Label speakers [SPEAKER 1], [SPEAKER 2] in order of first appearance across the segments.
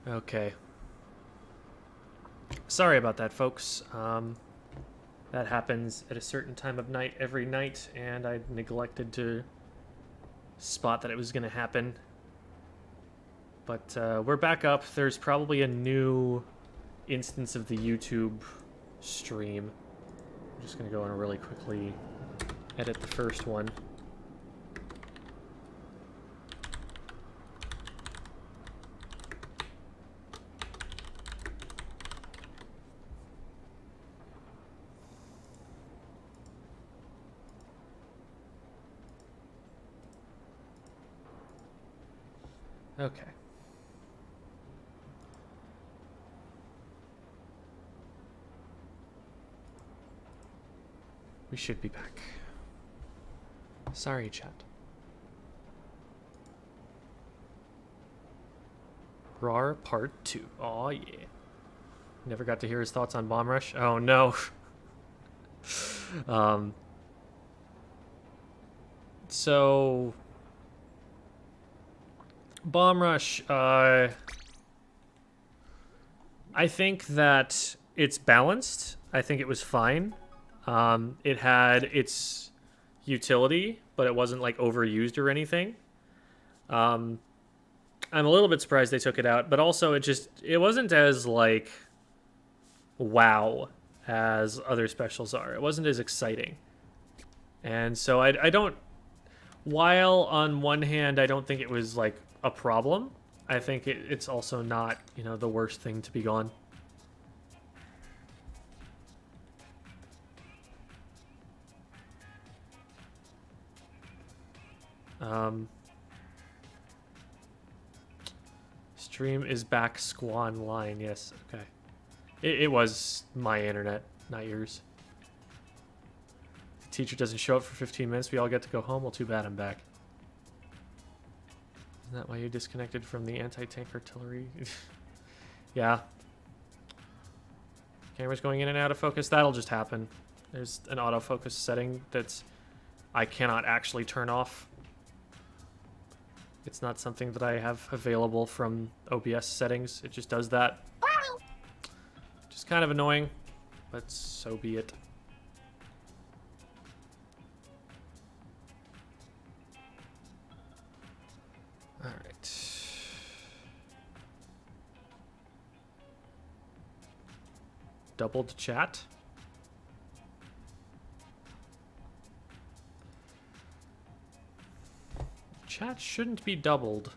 [SPEAKER 1] Okay. Sorry about that, folks. That happens at a certain time of night every night, and I neglected to spot that it was going to happen. But we're back up. There's probably a new instance of the YouTube stream. I'm just going to go and really quickly edit the first one. Okay. We should be back. Sorry, chat. RAR Part 2. Aw, yeah. Never got to hear his thoughts on Bomb Rush. Oh, no. So... Bomb Rush, I think that it's balanced. I think it was fine. It had its utility, but it wasn't like overused or anything. I'm a little bit surprised they took it out, but also it wasn't as like wow as other specials are. It wasn't as exciting. And so I don't, while on one hand I don't think it was like a problem, I think it's also not, you know, the worst thing to be gone. Stream is back squan line. Yes, okay. It was my internet, not yours. The teacher doesn't show up for 15 minutes. We all get to go home. Well, too bad I'm back. Isn't that why you disconnected from the anti-tank artillery? Yeah. Camera's going in and out of focus. That'll just happen. There's an autofocus setting that's I cannot actually turn off. It's not something that I have available from OBS settings. It just does that. Just kind of annoying, but so be it. All right. Doubled chat. Chat shouldn't be doubled.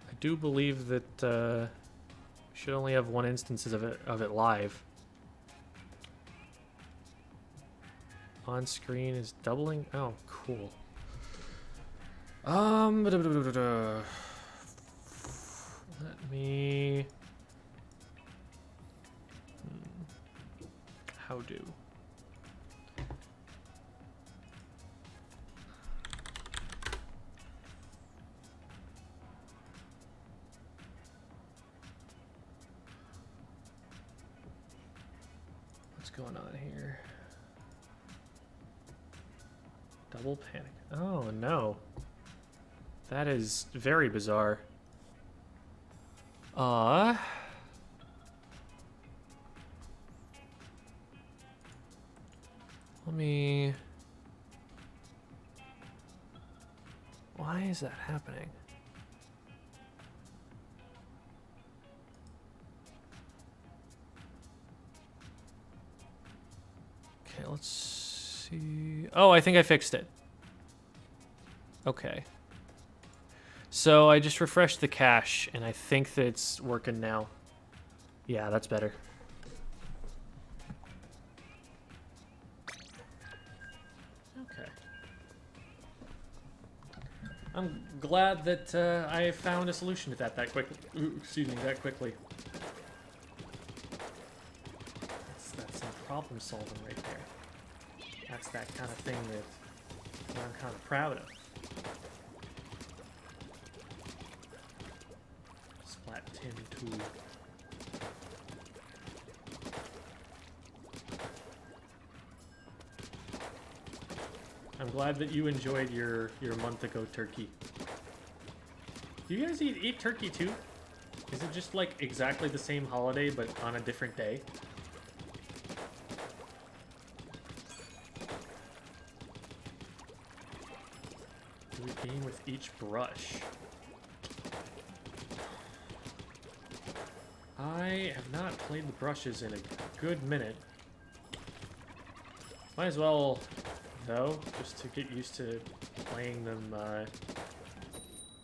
[SPEAKER 1] I do believe that we should only have one instance of it live. On screen is doubling. Oh, cool. Let me. How do? What's going on here? Double panic. Oh no. That is very bizarre. Let me... Why is that happening? Okay, let's see. Oh, I think I fixed it. Okay. So I just refreshed the cache, and I think that it's working now. Yeah, that's better. Okay. I'm glad that I found a solution to that quickly. Excuse me, that quickly. That's some problem solving right there. That's that kind of thing that I'm kind of proud of. Splatoon 2. I'm glad that you enjoyed your month ago turkey. Do you guys eat turkey too? Is it just like exactly the same holiday but on a different day? Do we game with each brush? I have not played the brushes in a good minute. Might as well, though, just to get used to playing them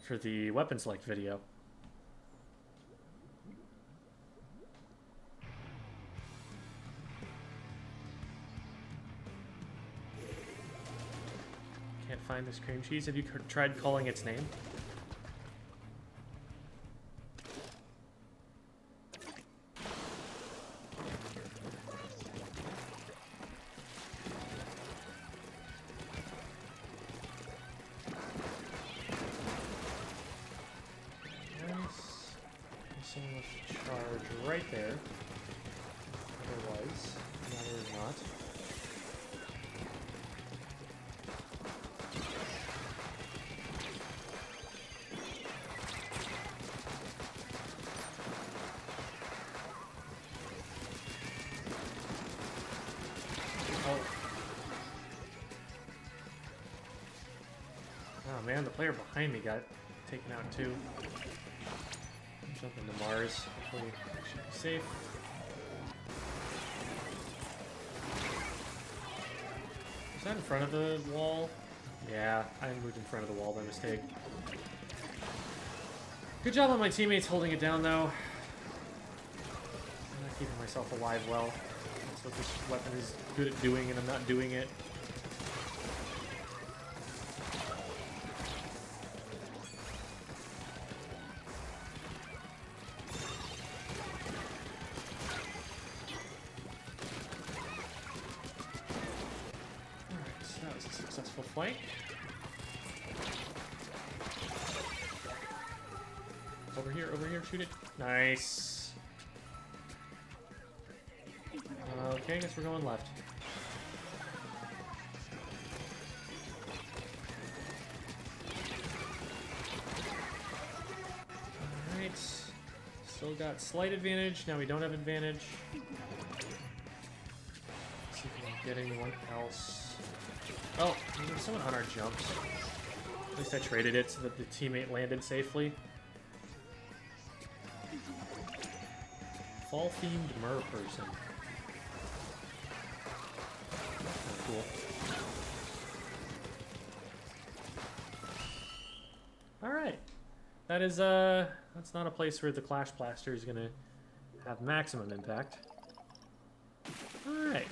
[SPEAKER 1] for the weapon select video. Can't find this cream cheese. Have you tried calling its name? Right there. Otherwise, no, there's not. Oh man, the player behind me got taken out too. Jump into Mars. Hopefully, I should be safe. Is that in front of the wall? Yeah, I moved in front of the wall by mistake. Good job on my teammates holding it down, though. I'm not keeping myself alive well. That's what this weapon is good at doing, and I'm not doing it. Flank. Over here, shoot it. Nice. Okay, I guess we're going left. Alright. Still got slight advantage. Now we don't have advantage. Let's see if we can get anyone else. Oh, there's someone on our jumps. At least I traded it so that the teammate landed safely. Fall-themed mer person. That's cool. Alright. That is, that's not a place where the Clash Blaster is gonna have maximum impact. Alright.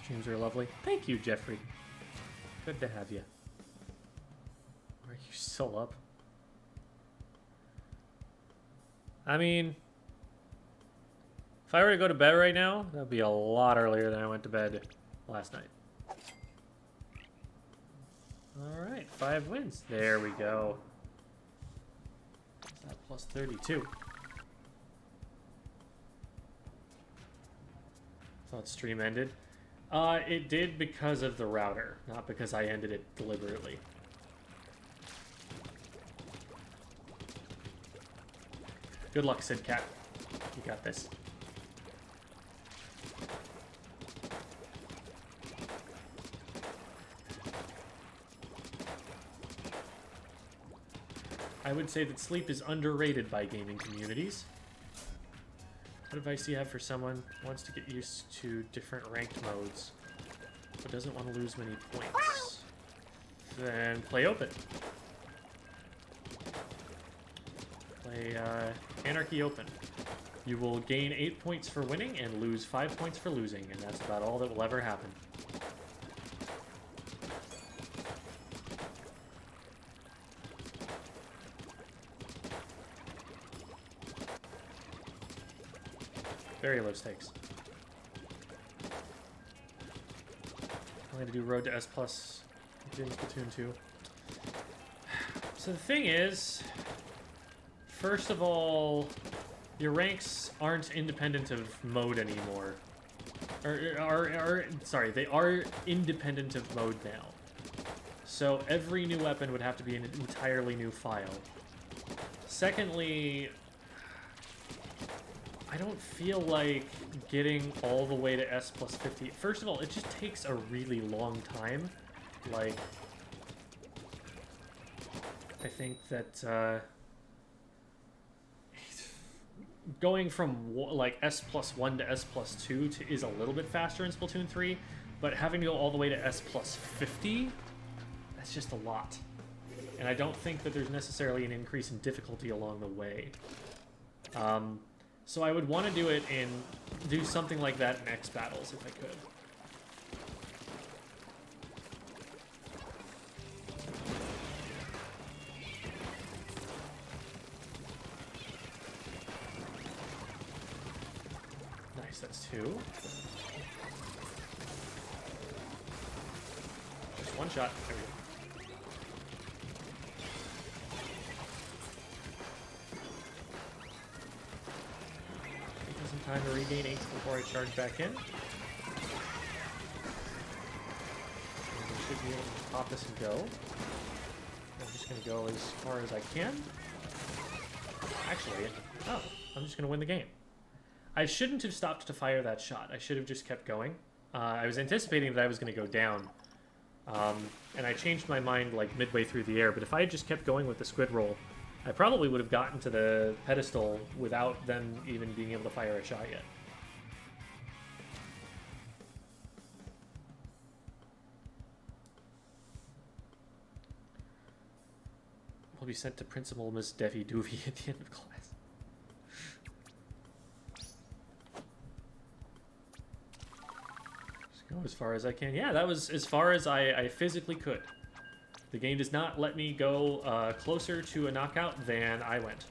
[SPEAKER 1] Streams are lovely. Thank you, Jeffrey. Good to have you. Are you still up? I mean, if I were to go to bed right now, that'd be a lot earlier than I went to bed last night. Alright, 5 wins. There we go. Is that plus 32? Thought stream ended. It did because of the router, not because I ended it deliberately. Good luck, Sid Cat. You got this. I would say that sleep is underrated by gaming communities. What advice do you have for someone who wants to get used to different ranked modes, but doesn't want to lose many points? Then play open. Play Anarchy Open. You will gain 8 points for winning and lose 5 points for losing, and that's about all that will ever happen. Very low stakes. I'm going to do Road to S+ in Splatoon 2. So the thing is, first of all, your ranks aren't independent of mode anymore. Sorry, they are independent of mode now. So every new weapon would have to be an entirely new file. Secondly, I don't feel like getting all the way to S plus 50. First of all, it just takes a really long time. Like, I think that going from like S plus 1 to S plus 2 is a little bit faster in Splatoon 3, but having to go all the way to S plus 50, that's just a lot. And I don't think that there's necessarily an increase in difficulty along the way. So I would want to do something like that in X battles if I could. Nice, that's 2. Just one shot. There we go. Time to regain 8 before I charge back in. And we should be able to pop this and go. I'm just going to go as far as I can. Actually, oh, I'm just going to win the game. I shouldn't have stopped to fire that shot. I should have just kept going. I was anticipating that I was going to go down. And I changed my mind like midway through the air, but if I had just kept going with the squid roll, I probably would have gotten to the pedestal without them even being able to fire a shot yet. Will be sent to Principal Miss Devi Doovie at the end of class. Just go as far as I can. Yeah, that was as far as I physically could. The game does not let me go closer to a knockout than I went.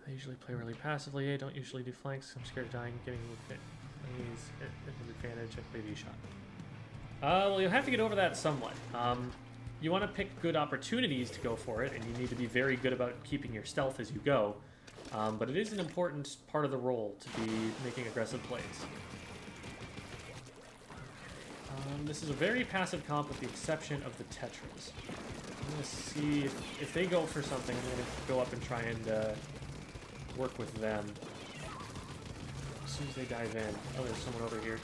[SPEAKER 1] I usually play really passively. I don't usually do flanks. I'm scared of dying, getting enemies at an advantage. I play V-shot. Well, you'll have to get over that somewhat. You want to pick good opportunities to go for it, and you need to be very good about keeping your stealth as you go. But it is an important part of the role to be making aggressive plays. This is a very passive comp with the exception of the Tetras. I'm going to see if they go for something. I'm going to go up and try and work with them. As soon as they dive in. Oh, there's someone over here.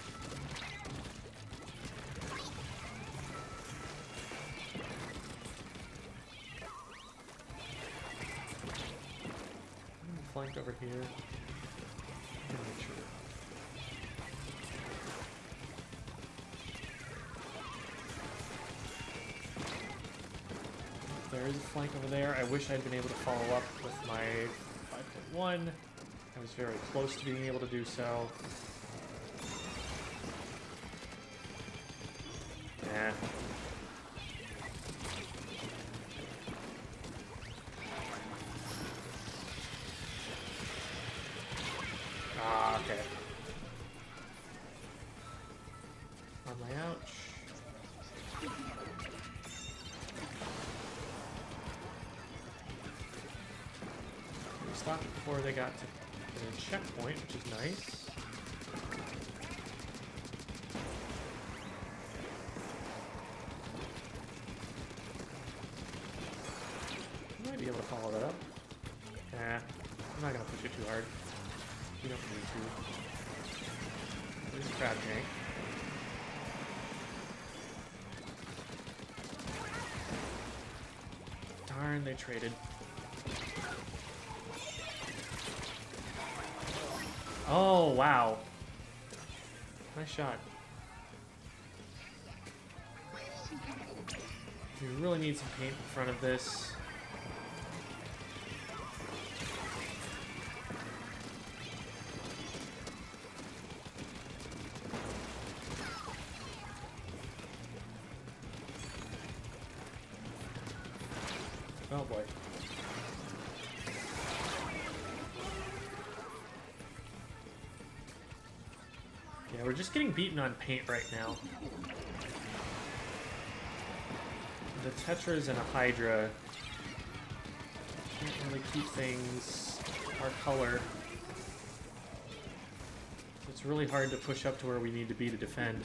[SPEAKER 1] I'm flanked over here. Make sure. There is a flank over there. I wish I'd been able to follow up with my 5.1. I was very close to being able to do so. Yeah. Ah, okay. On my ouch. Stopped before they got to the checkpoint, which is nice. You might be able to follow that up. Nah, I'm not gonna push it too hard. You don't need to. There's a crab tank. Darn, they traded. Oh, wow. Nice shot. We really need some paint in front of this. Oh boy. Yeah, we're just getting beaten on paint right now. The Tetras and a Hydra can't really keep things our color. So it's really hard to push up to where we need to be to defend.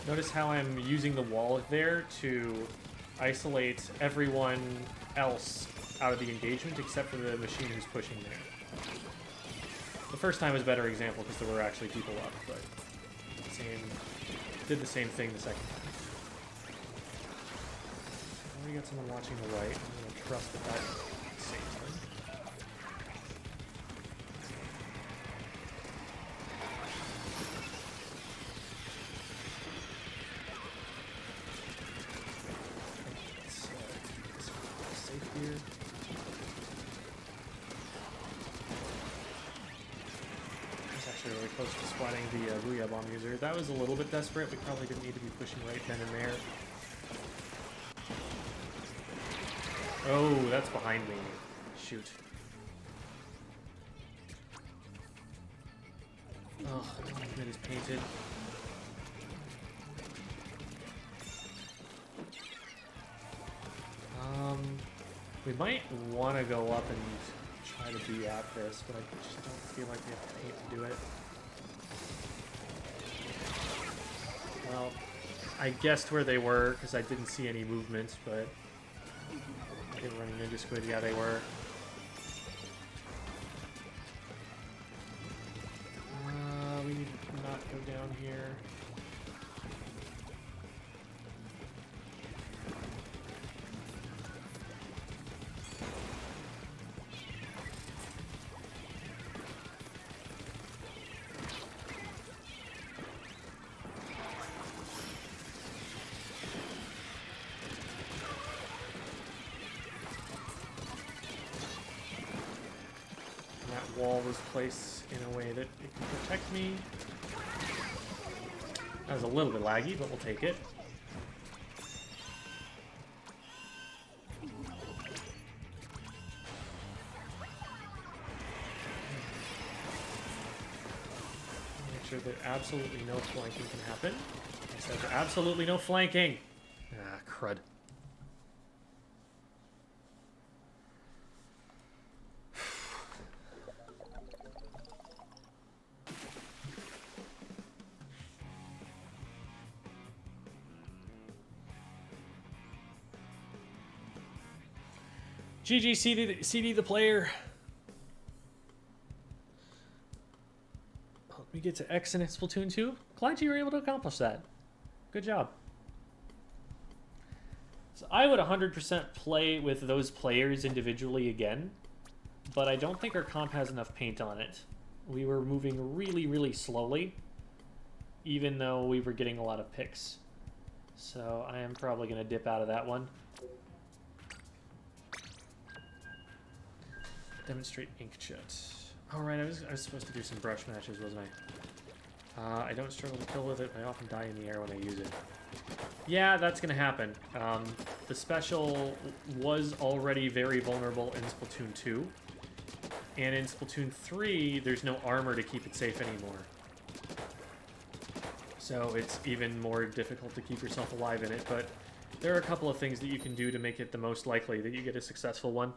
[SPEAKER 1] Notice how I'm using the wall there to isolate everyone else out of the engagement except for the machine who's pushing there. The first time was a better example because there were actually people up, but did the same thing the second time. Already got someone watching the right. I'm going to trust that saves them. Really close to spotting the Booyah Bomb user. That was a little bit desperate. We probably didn't need to be pushing right then and there. Oh, that's behind me. Shoot. Oh, the movement is painted. We might want to go up and try to be at this, but I just don't feel like we have paint to do it. Well, I guessed where they were because I didn't see any movement, but they were running Ninja Squid. Yeah, they were. We need to not go down here. Wall was placed in a way that it can protect me. That was a little bit laggy, but we'll take it. Make sure that absolutely no flanking can happen. I said absolutely no flanking. Ah, crud. GG CD the player. Let me get to X in Splatoon 2. Glad you were able to accomplish that. Good job. So I would 100% play with those players individually again, but I don't think our comp has enough paint on it. We were moving really, really slowly, even though we were getting a lot of picks. So I am probably going to dip out of that one. Demonstrate Inkjet. Alright, I was supposed to do some brush matches, wasn't I? I don't struggle to kill with it. I often die in the air when I use it. Yeah, that's going to happen. The special was already very vulnerable in Splatoon 2. And in Splatoon 3, there's no armor to keep it safe anymore. So it's even more difficult to keep yourself alive in it. But there are a couple of things that you can do to make it the most likely that you get a successful one.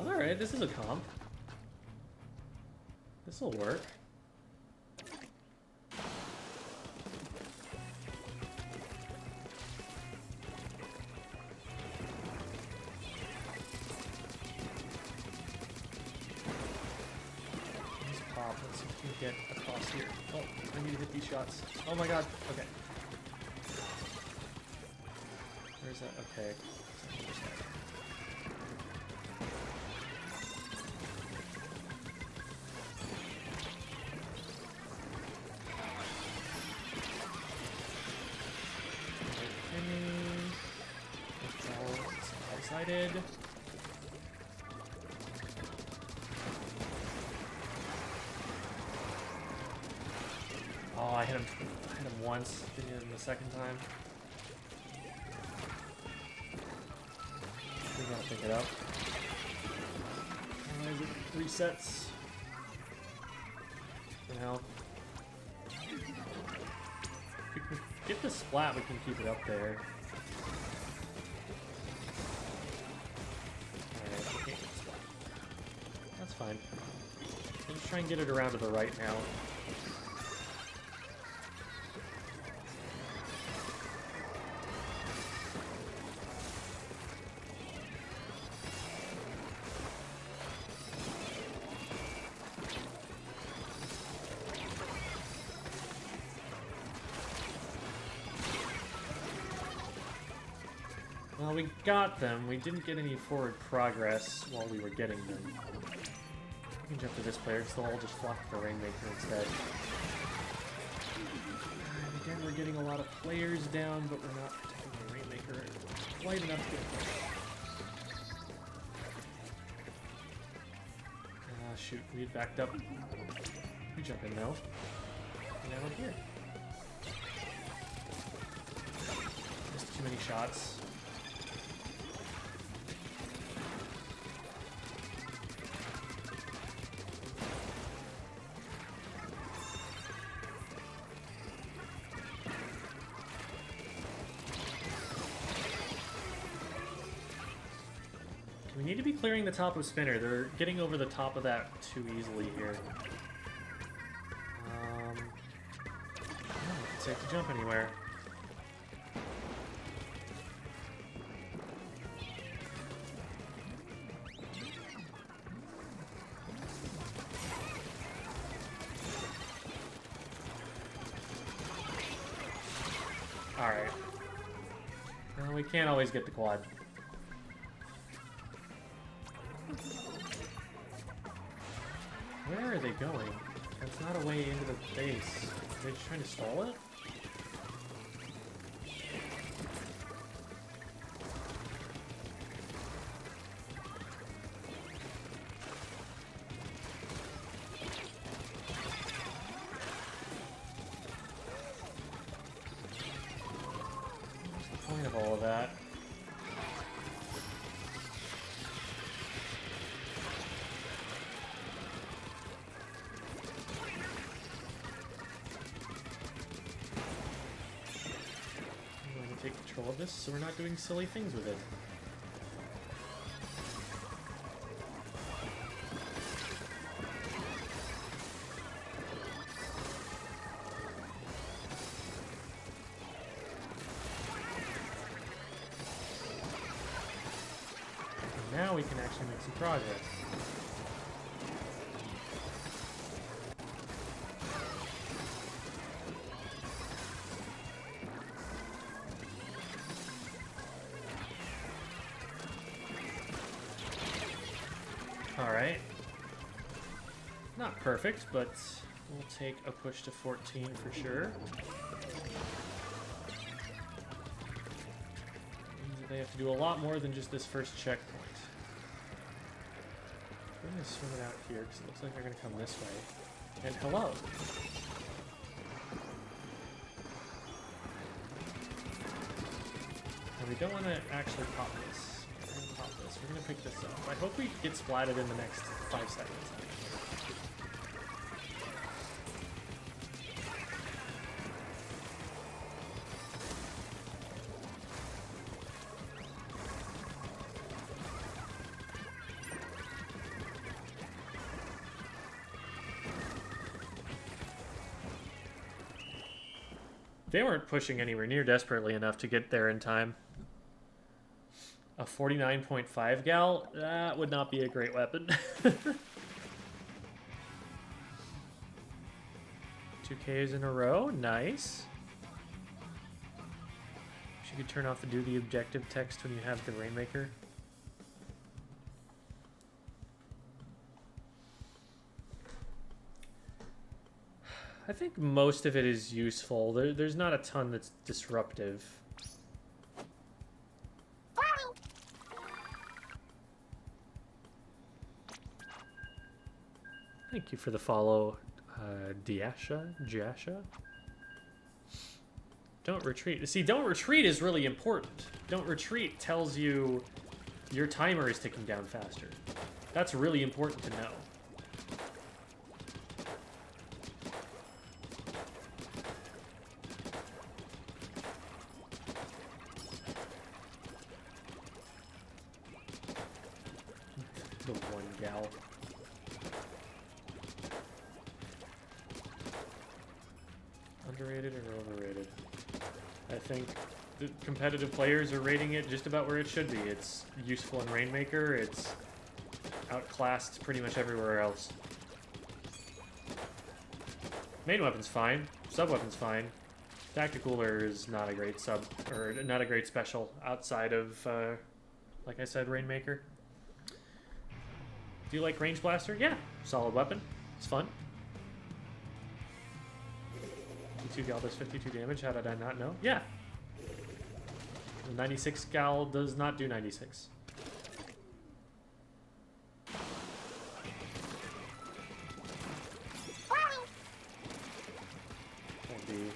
[SPEAKER 1] Alright, this is a comp. This'll work. Let's pop. Let's see if we can get across here. Oh, I need to hit these shots. Oh my god. Okay. Where's that? Okay. Excited. Oh, I hit him once. Didn't hit him the second time. We gotta pick it up. Is it resets? For now. If we can get the splat, we can keep it up there. Alright, we can't get the splat. That's fine. We'll just try and get it around to the right now. Well, we got them. We didn't get any forward progress while we were getting them. We can jump to this player, because they'll all just flock to the Rainmaker instead. And again, we're getting a lot of players down, but we're not protecting the Rainmaker quite enough to get them. Shoot, we had backed up. We jump in now. And now we're here. Just too many shots. We need to be clearing the top of Spinner. They're getting over the top of that too easily here. It's safe to jump anywhere. Alright. Well, we can't always get the quad. Where are they going? That's not a way into the base. Are they just trying to stall it? What's the point of all of that? Take control of this so we're not doing silly things with it. And now we can actually make some progress. Alright. Not perfect, but we'll take a push to 14 for sure. Means that they have to do a lot more than just this first checkpoint. We're going to swim it out here, because it looks like they're going to come this way. And hello! And we don't want to actually pop this. We're gonna pick this up. I hope we get splatted in the next 5 seconds. They weren't pushing anywhere near desperately enough to get there in time. A 49.5 gal? That would not be a great weapon. 2 KOs in a row. Nice. Should You turn off the do the objective text when you have the Rainmaker. I think most of it is useful. There's not a ton that's disruptive. Thank you for the follow, Jasha. Don't retreat. See, don't retreat is really important. Don't retreat tells you your timer is ticking down faster. That's really important to know. The one gal. Underrated or overrated? I think the competitive players are rating it just about where it should be. It's useful in Rainmaker. It's outclassed pretty much everywhere else. Main weapon's fine. Sub weapon's fine. Tacticooler is not a great sub, or not a great special outside of, like I said, Rainmaker. Do you like Range Blaster? Yeah, solid weapon. It's fun. 52 gal does 52 damage. How did I not know? Yeah. The 96 gal does not do 96. That'll be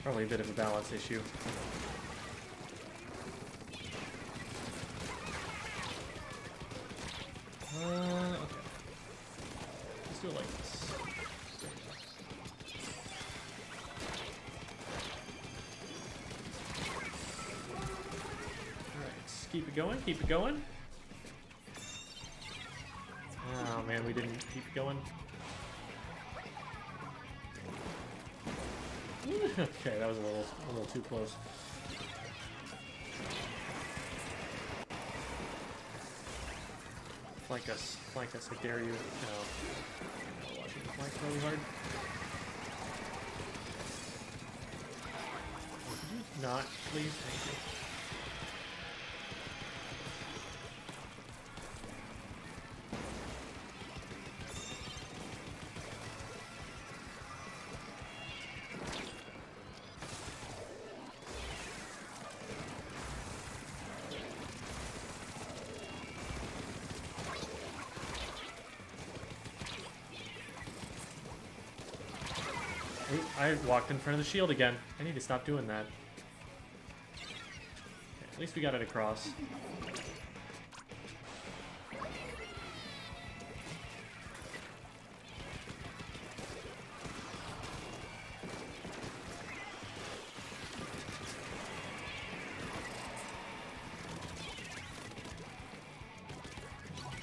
[SPEAKER 1] probably a bit of a balance issue. Okay. Let's do it like this. Keep it going, keep it going. Oh man, we didn't keep it going. Okay, that was a little too close. Flank us, I dare you. No. I'm watching the flank really hard. Could you not, please? Thank you. I walked in front of the shield again. I need to stop doing that. Okay, at least we got it across.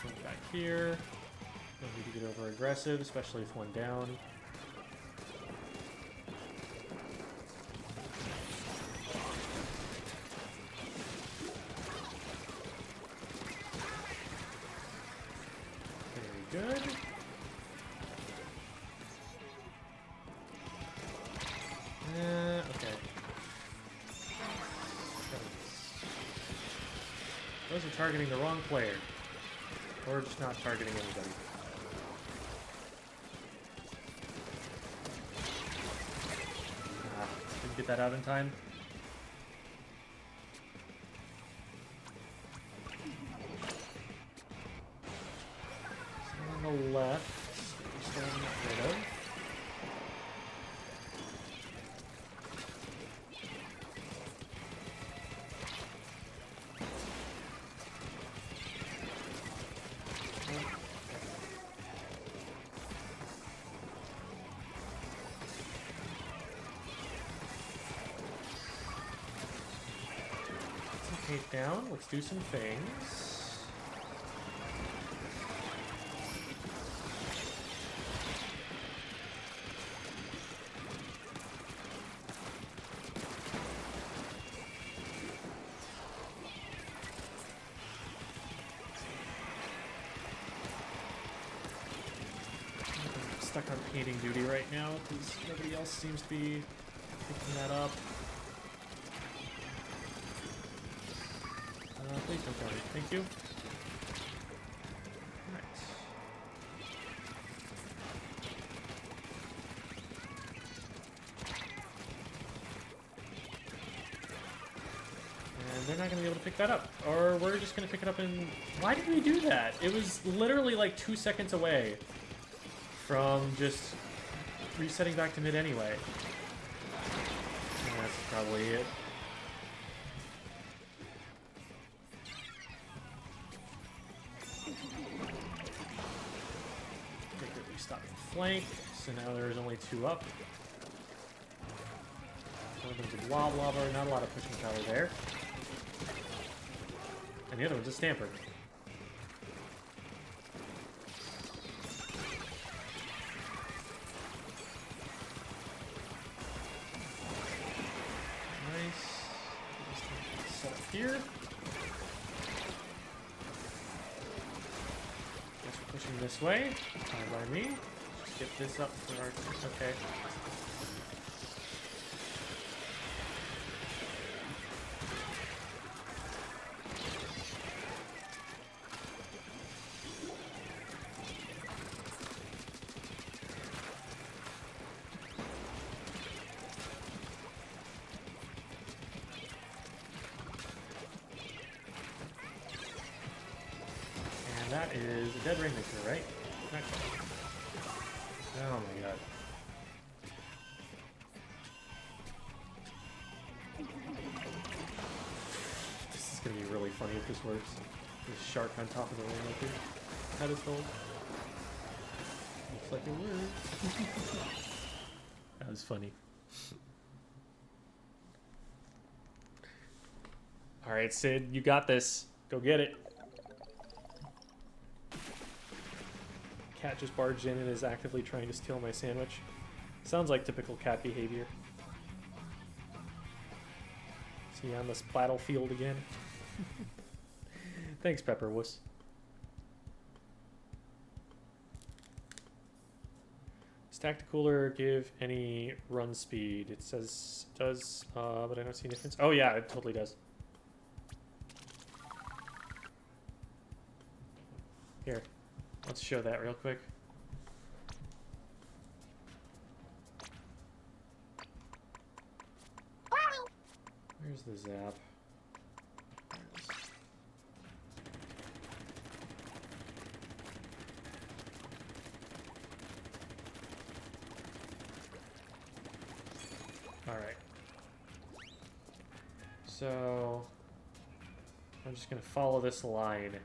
[SPEAKER 1] Jump back here. Don't need to get over aggressive, especially with one down. Good. Okay. Those are targeting the wrong player. Or just not targeting anybody. Didn't get that out in time. Left, still not rid of. Let's take down. Let's do some things. Stuck on painting duty right now because nobody else seems to be picking that up. Please don't kill me. Thank you. Alright. And they're not going to be able to pick that up. Or we're just going to pick it up and... Why did we do that? It was literally like 2 seconds away from just resetting back to mid anyway. And that's probably it. Quickly stop the flank. So now there's only 2 up. One of them's a blob lava, not a lot of pushing power there. And the other one's a stamper. Nice. Set up here. Guess we're pushing this way. Fine by me. Just get this up for our... Okay. That is a dead Rainmaker, right? Not quite. Oh my god. This is gonna be really funny if this works. This shark on top of the Rainmaker. That is gold. Looks like it worked. That was funny. Alright, Sid, you got this. Go get it. Cat just barged in and is actively trying to steal my sandwich. Sounds like typical cat behavior. Is he on this battlefield again? Thanks, Pepperwuss. Does Tacticooler give any run speed? It says it does, but I don't see a difference. Oh yeah, it totally does. Here. Let's show that real quick. Where's the zap? There it is. All right. So I'm just gonna follow this line.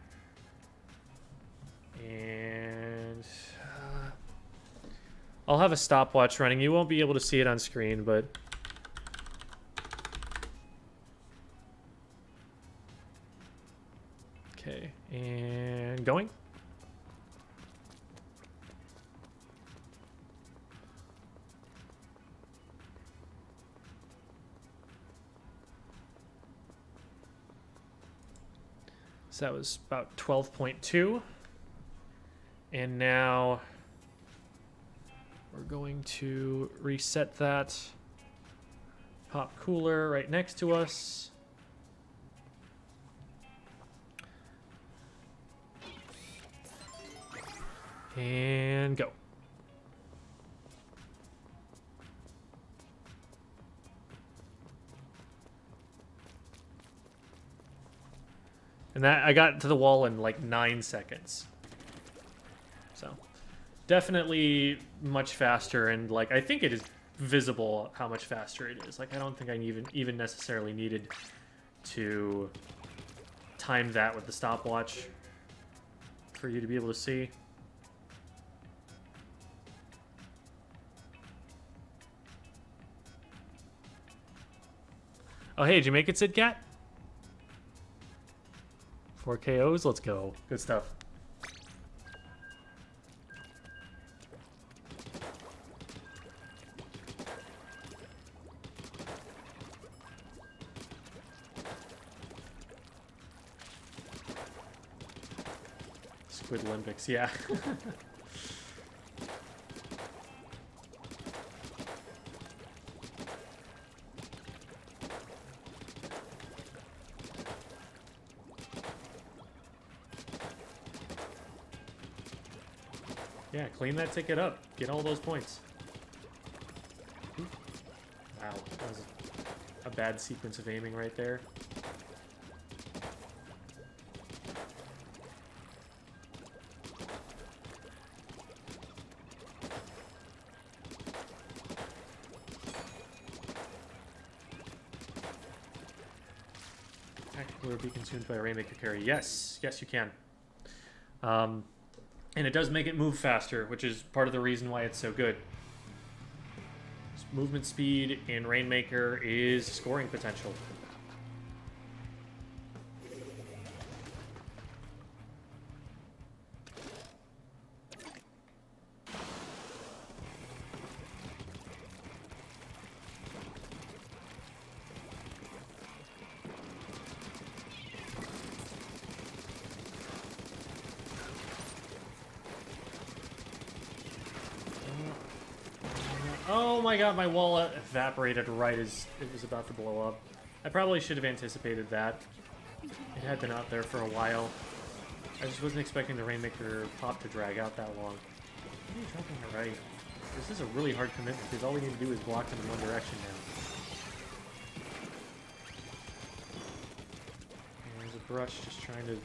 [SPEAKER 1] And I'll have a stopwatch running. You won't be able to see it on screen, but okay, and going. So that was about 12.2. And now we're going to reset that. Pop cooler right next to us. And go. And that I got to the wall in like 9 seconds. So definitely much faster, and like I think it is visible how much faster it is. Like I don't think I even necessarily needed to time that with the stopwatch for you to be able to see. Oh hey, did you make it, Sid Cat? 4 KOs, let's go. Good stuff. Squid Olympics, yeah. Yeah, clean that ticket up. Get all those points. Wow, that was a bad sequence of aiming right there. Tacticooler be consumed by a Rainmaker carry. Yes, yes you can. And it does make it move faster, which is part of the reason why it's so good. Movement speed in Rainmaker is scoring potential. Oh my god, my wall evaporated right as it was about to blow up. I probably should have anticipated that. It had been out there for a while. I just wasn't expecting the Rainmaker pop to drag out that long. What are you jumping at right? This is a really hard commitment because all we need to do is block them in one direction now. And there's a brush just trying to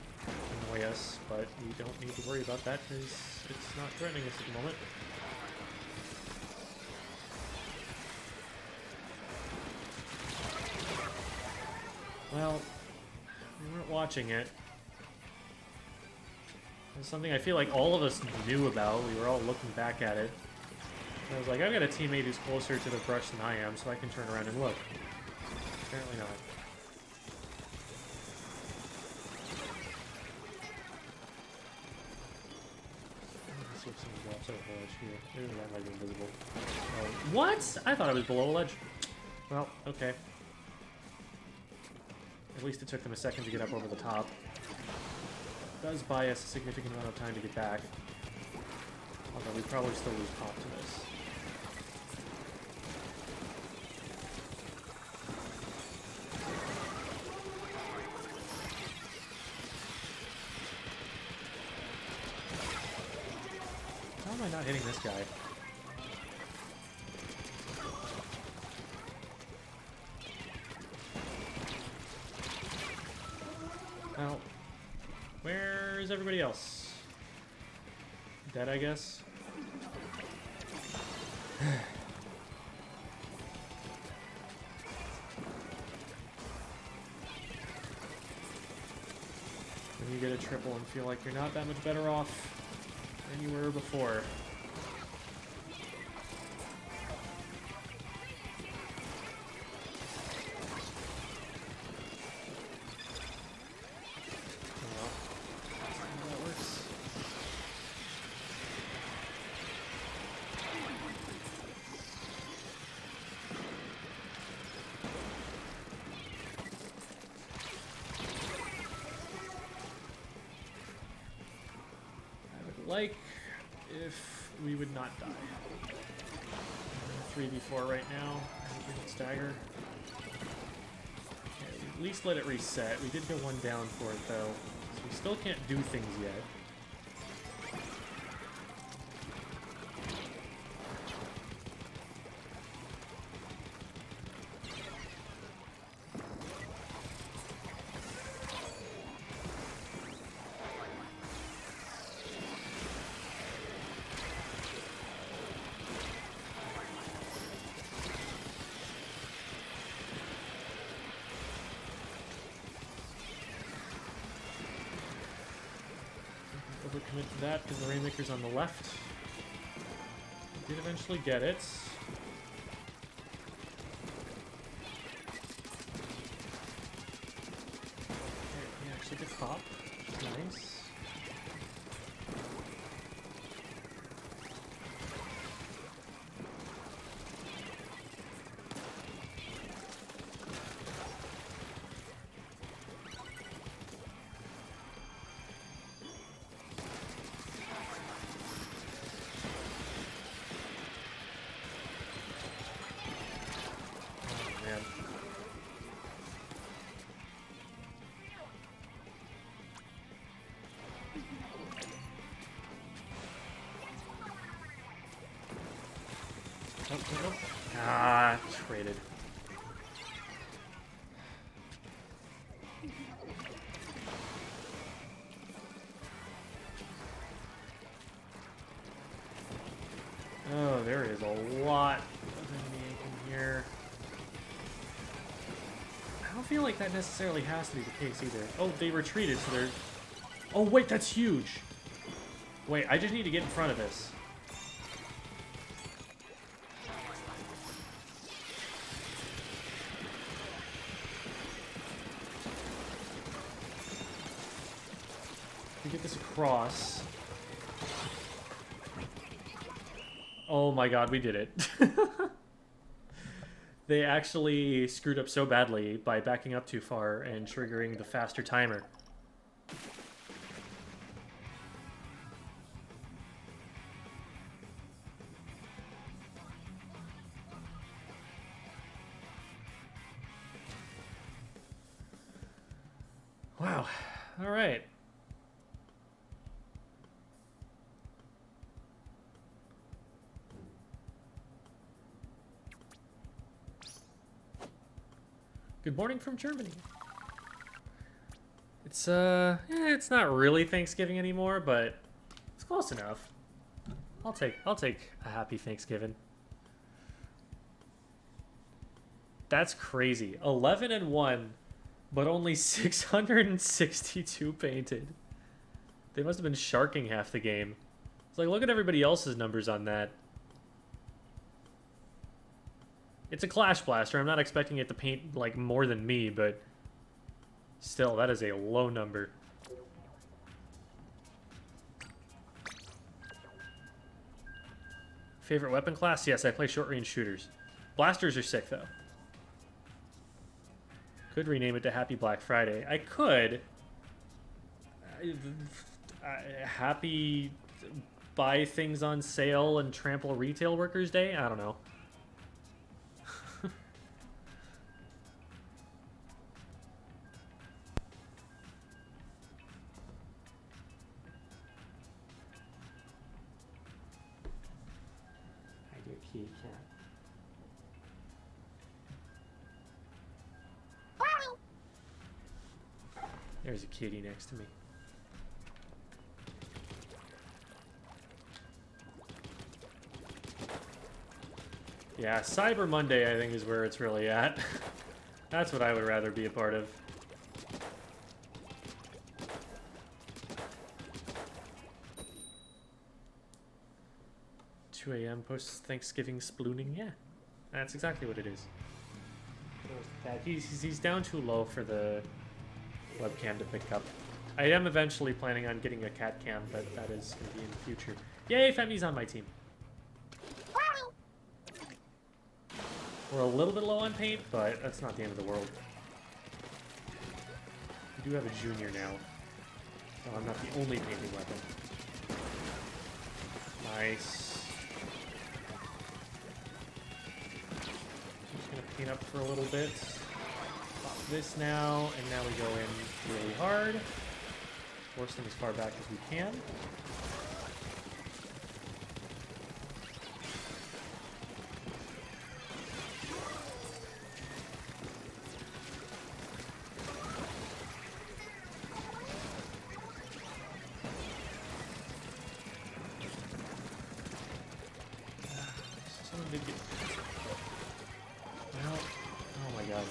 [SPEAKER 1] annoy us, but we don't need to worry about that because it's not threatening us at the moment. Well, we weren't watching it. It's something I feel like all of us knew about. We were all looking back at it. And I was like, I've got a teammate who's closer to the brush than I am, so I can turn around and look. Apparently not. Let's see if someone drops over the ledge here. Maybe that might be invisible. What? I thought I was below a ledge. Well, okay. At least it took them a second to get up over the top. It does buy us a significant amount of time to get back. Although we probably still lose pop to this. How am I not hitting this guy? Well, where is everybody else? Dead, I guess? When you get a triple and feel like you're not that much better off than you were before. Like if we would not die. 3v4 right now. We can stagger. Okay, at least let it reset. We did go one down for it though, so we still can't do things yet. Overcommit to that because the Rainmaker's on the left. We did eventually get it. Okay, we actually get pop. Nice. Ah, traded. Oh, there is a lot of enemy in here. I don't feel like that necessarily has to be the case either. Oh, they retreated, so they're... Oh, wait, that's huge! Wait, I just need to get in front of this. We get this across. Oh my god, we did it. They actually screwed up so badly by backing up too far and triggering the faster timer. Wow. All right. Good morning from Germany. It's it's not really Thanksgiving anymore, but it's close enough. I'll take a happy Thanksgiving. That's crazy. 11-1, but only 662 painted. They must have been sharking half the game. It's like, look at everybody else's numbers on that. It's a Clash Blaster. I'm not expecting it to paint, like, more than me, but still, that is a low number. Favorite weapon class? Yes, I play short-range shooters. Blasters are sick, though. Could rename it to Happy Black Friday. I could. Happy buy things on sale and trample retail workers day? I don't know. Kitty cat. There's a kitty next to me. Yeah, Cyber Monday I think is where it's really at. That's what I would rather be a part of. AM post-Thanksgiving splooning, yeah. That's exactly what it is. He's down too low for the webcam to pick up. I am eventually planning on getting a cat cam, but that is going to be in the future. Yay, Femi's on my team. We're a little bit low on paint, but that's not the end of the world. We do have a junior now, so I'm not the only painting weapon. Nice. Paint up for a little bit. Pop this now, and now we go in really hard. Force them as far back as we can. Someone did get... Well, oh my god.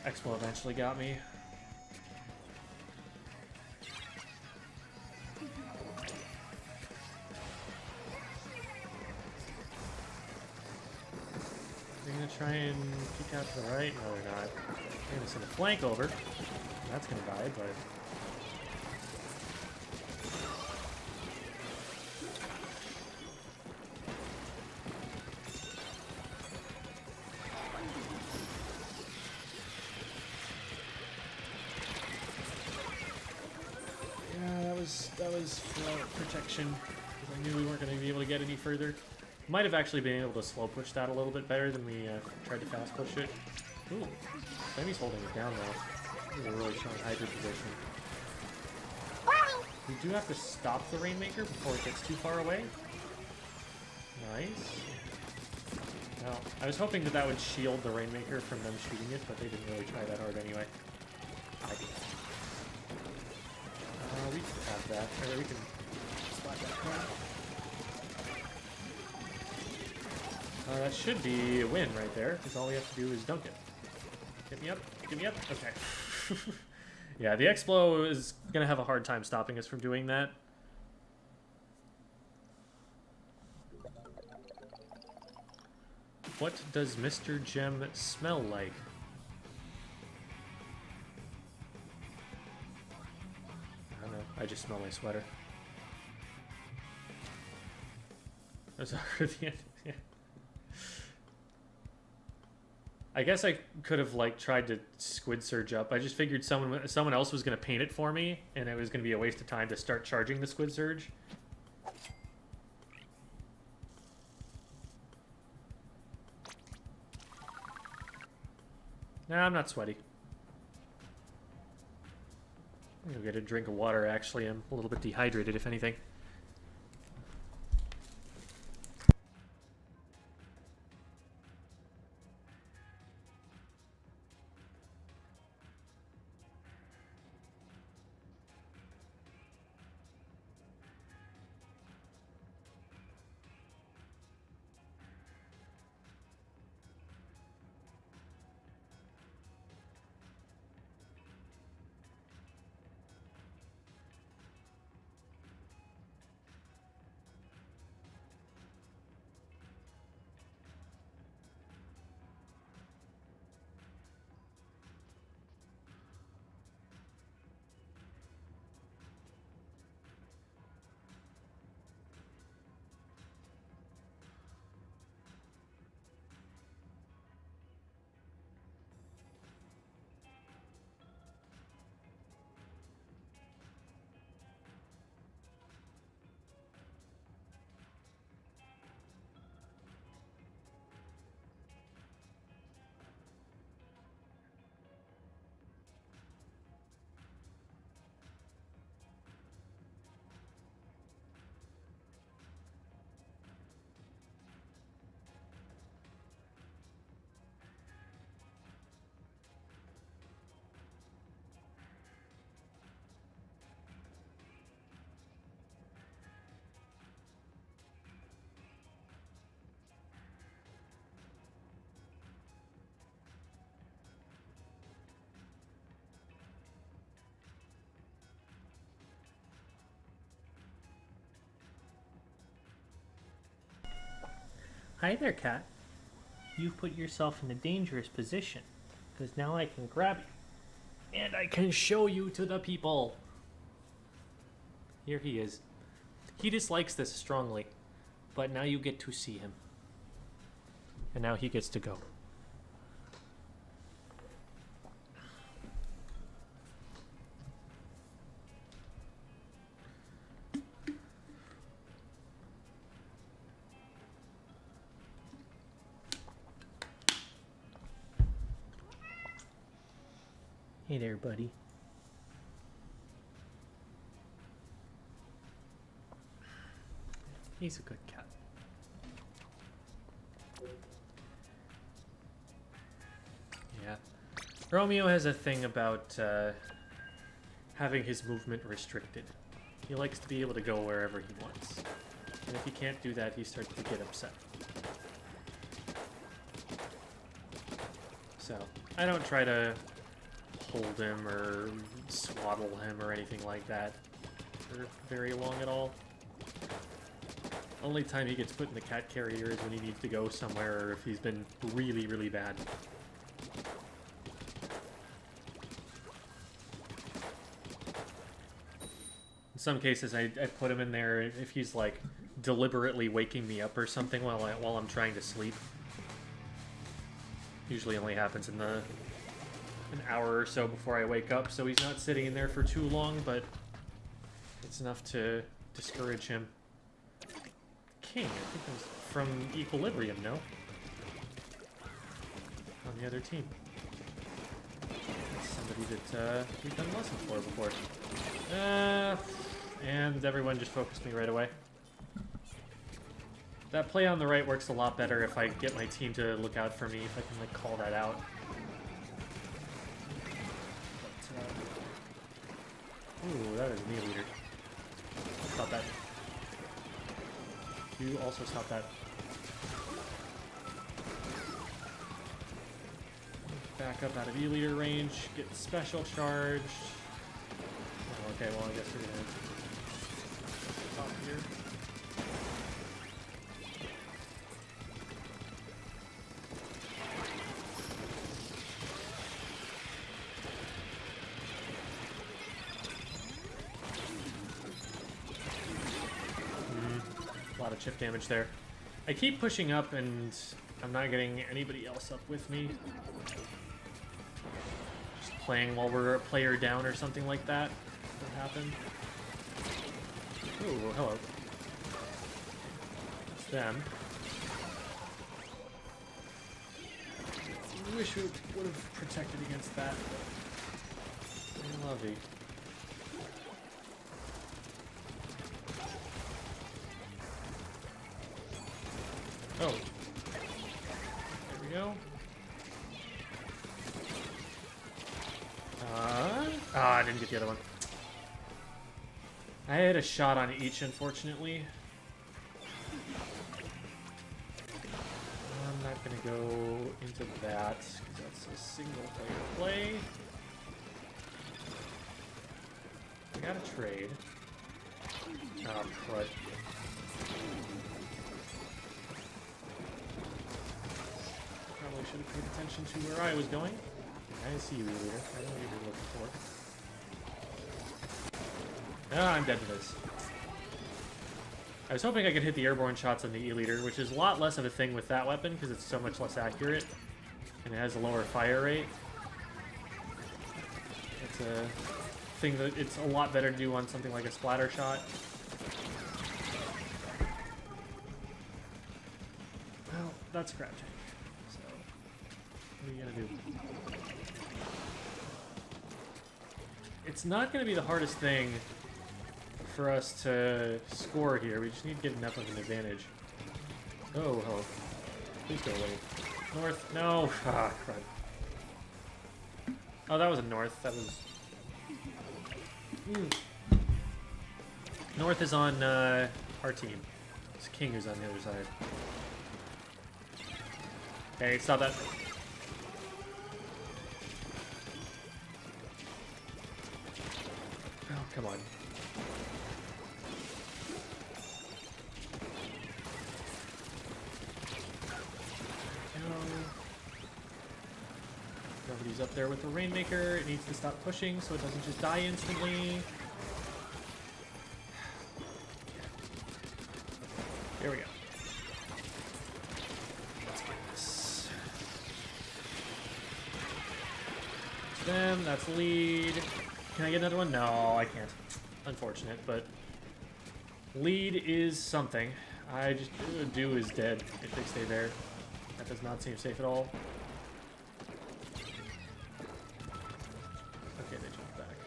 [SPEAKER 1] Expo eventually got me. They're gonna try and peek out to the right. No, they're not. They're gonna send a flank over. That's gonna die, but... that was for protection, because I knew we weren't going to be able to get any further. Might have actually been able to slow push that a little bit better than we tried to fast push it. Ooh, Femi's holding it down though. This is a really strong hybrid position. We do have to stop the Rainmaker before it gets too far away. Nice. Well, I was hoping that would shield the Rainmaker from them shooting it, but they didn't really try that hard anyway. We can have that. Or we can spot that crap. That should be a win right there, because all we have to do is dunk it. Get me up. Get me up. Okay. Yeah, the Explo is going to have a hard time stopping us from doing that. What does Mr. Gem smell like? I don't know. I just smell my sweater. That's already the end. Yeah. I guess I could have like tried to squid surge up. I just figured someone else was going to paint it for me, and it was going to be a waste of time to start charging the squid surge. Nah, I'm not sweaty. I'm gonna get a drink of water. Actually, I'm a little bit dehydrated, if anything. Hi there, cat. You've put yourself in a dangerous position, because now I can grab you, and I can show you to the people. Here he is. He dislikes this strongly, but now you get to see him. And now he gets to go. Hey there, buddy. He's a good cat. Yeah. Romeo has a thing about having his movement restricted. He likes to be able to go wherever he wants. And if he can't do that, he starts to get upset. So, I don't try to hold him or swaddle him or anything like that for very long at all. Only time he gets put in the cat carrier is when he needs to go somewhere or if he's been really, really bad. In some cases, I put him in there if he's like deliberately waking me up or something while I'm trying to sleep. Usually only happens in an hour or so before I wake up, so he's not sitting in there for too long, but it's enough to discourage him. King, I think that was from Equilibrium, no? On the other team. That's somebody that we've done lessons for before. And everyone just focused me right away. That play on the right works a lot better if I get my team to look out for me, if I can like call that out. But, ooh, that is a knee leader. Stop that. You also stop that. Back up out of E-leader range, get special charged. Oh, okay, well I guess we're gonna stop here. A lot of chip damage there. I keep pushing up and I'm not getting anybody else up with me. Just playing while we're a player down or something like that. What happened? Oh, hello. That's them. I wish we would have protected against that, but I love it. Oh. There we go. I didn't get the other one. I had a shot on each, unfortunately. I'm not going to go into that, because that's a single-player play. I got a trade. Oh, crud. Probably should have paid attention to where I was going. I see you, leader. I know what you're looking for. Ah, I'm dead to this. I was hoping I could hit the airborne shots on the E-leader, which is a lot less of a thing with that weapon because it's so much less accurate and it has a lower fire rate. It's a thing that it's a lot better to do on something like a splatter shot. Well, that's crap tank. So, what are you gonna do? It's not gonna be the hardest thing for us to score here. We just need to get enough of an advantage. Oh, hello. Please go away. North. No. Ah, crud. Oh, that was a north. That was... North is on our team. It's King who's on the other side. Okay, stop that. Oh, come on. Nobody's up there with the Rainmaker. It needs to stop pushing so it doesn't just die instantly. Here we go. Let's get this. That's them. That's lead. Can I get another one? No, I can't. Unfortunate, but lead is something. I just do is dead if they stay there. That does not seem safe at all. Okay, they jumped back.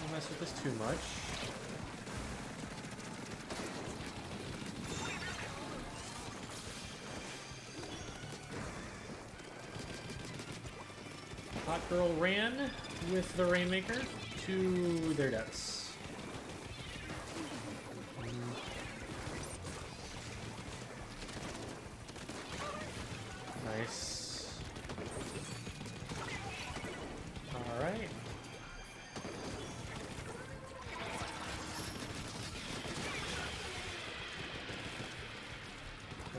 [SPEAKER 1] Don't mess with this too much. Hot Girl ran with the Rainmaker to their deaths. Nice. Alright.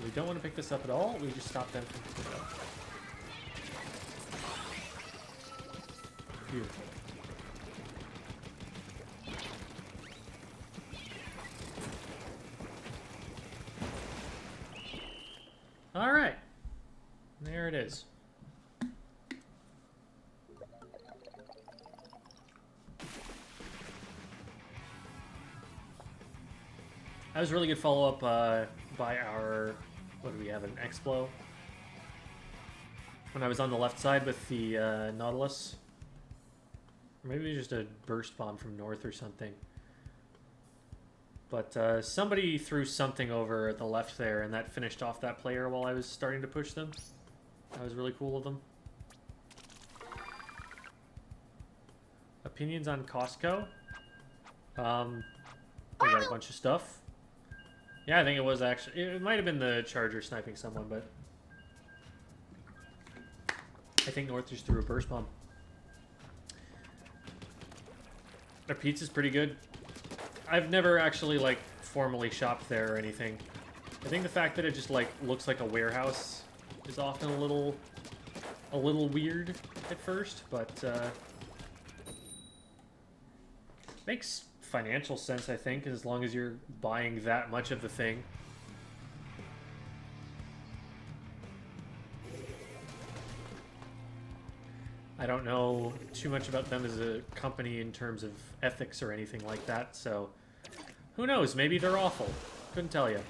[SPEAKER 1] We don't want to pick this up at all. We just stop them from picking it up. Beautiful. All right. There it is. That was a really good follow-up by our... What do we have? An Explo? When I was on the left side with the Nautilus. Or maybe just a burst bomb from north or something. But somebody threw something over at the left there, and that finished off that player while I was starting to push them. That was really cool of them. Opinions on Costco? They got a bunch of stuff. Yeah, I think it was actually... It might have been the Charger sniping someone, but... I think North just threw a burst bomb. Their pizza's pretty good. I've never actually, like, formally shopped there or anything. I think the fact that it just, like, looks like a warehouse is often a little weird at first, but, makes financial sense, I think, as long as you're buying that much of the thing. I don't know too much about them as a company in terms of ethics or anything like that, so who knows? Maybe they're awful. Couldn't tell you.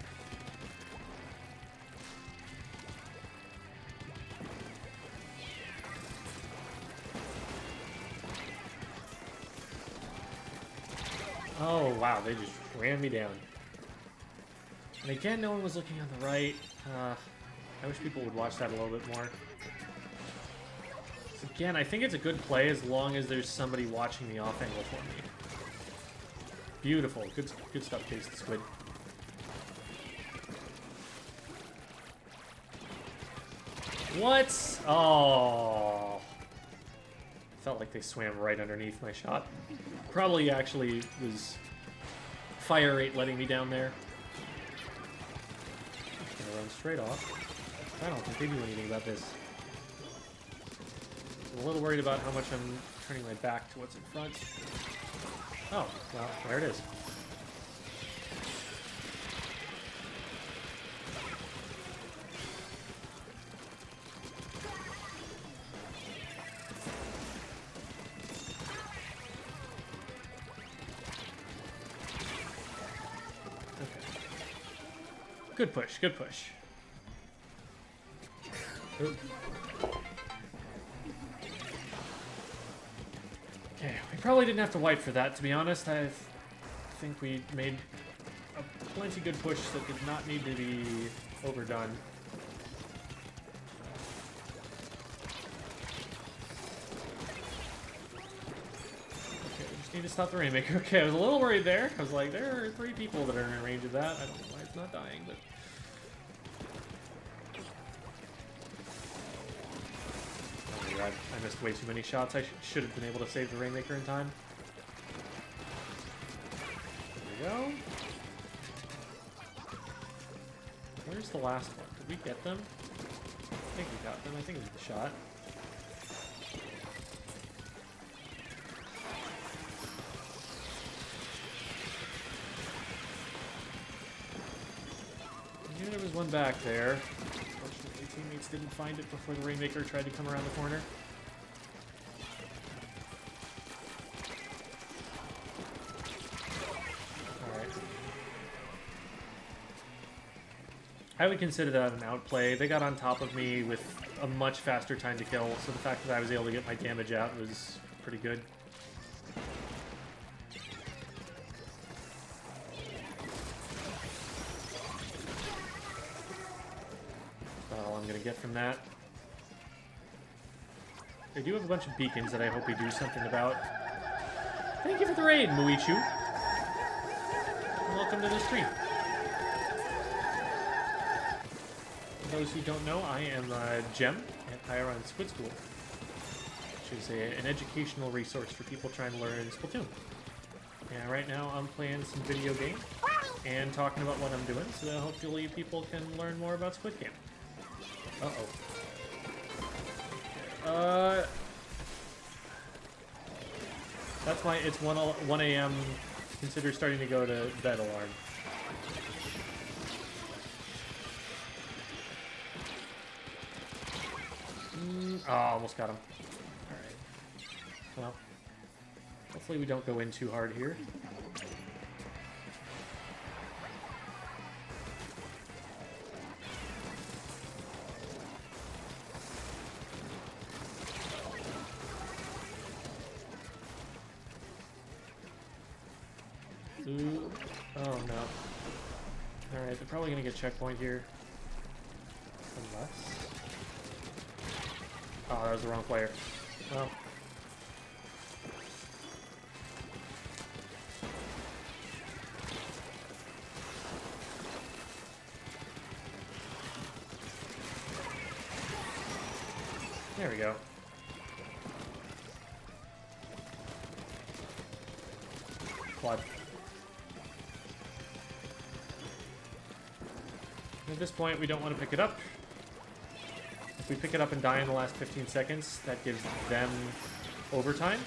[SPEAKER 1] Oh, wow, they just ran me down. And again, no one was looking on the right. I wish people would watch that a little bit more. So again, I think it's a good play as long as there's somebody watching the off angle for me. Beautiful. Good stuff, Chase the Squid. What? Oh. Felt like they swam right underneath my shot. Probably actually was fire rate letting me down there. I'm just gonna run straight off. I don't think they do anything about this. I'm a little worried about how much I'm turning my back to what's in front. Oh, well, there it is. Good push, good push. Ooh. Okay, we probably didn't have to wipe for that, to be honest. I think we made a plenty good push that did not need to be overdone. Okay, we just need to stop the Rainmaker. Okay, I was a little worried there. I was like, there are 3 people that are in range of that. I don't know why it's not dying, but... I missed way too many shots. I should have been able to save the Rainmaker in time. There we go. Where's the last one? Did we get them? I think we got them. I think it was the shot. I knew there was one back there. Teammates didn't find it before the Rainmaker tried to come around the corner. Alright. I would consider that an outplay. They got on top of me with a much faster time to kill, so the fact that I was able to get my damage out was pretty good. Get from that. They do have a bunch of beacons that I hope we do something about. Thank you for the raid, Muichu. Welcome to the stream. For those who don't know, I am Gem at Higher Squid School, which is an educational resource for people trying to learn Splatoon. And right now I'm playing some video game and talking about what I'm doing, so that hopefully people can learn more about Squid Game. That's my, it's 1 a.m. Consider starting to go to bed alarm. Oh, almost got him. Alright. Well, hopefully we don't go in too hard here. Ooh. Oh no. Alright, they're probably gonna get checkpoint here. Unless... Oh, that was the wrong player. Well. There we go. Quad. At this point, we don't want to pick it up. If we pick it up and die in the last 15 seconds, that gives them overtime,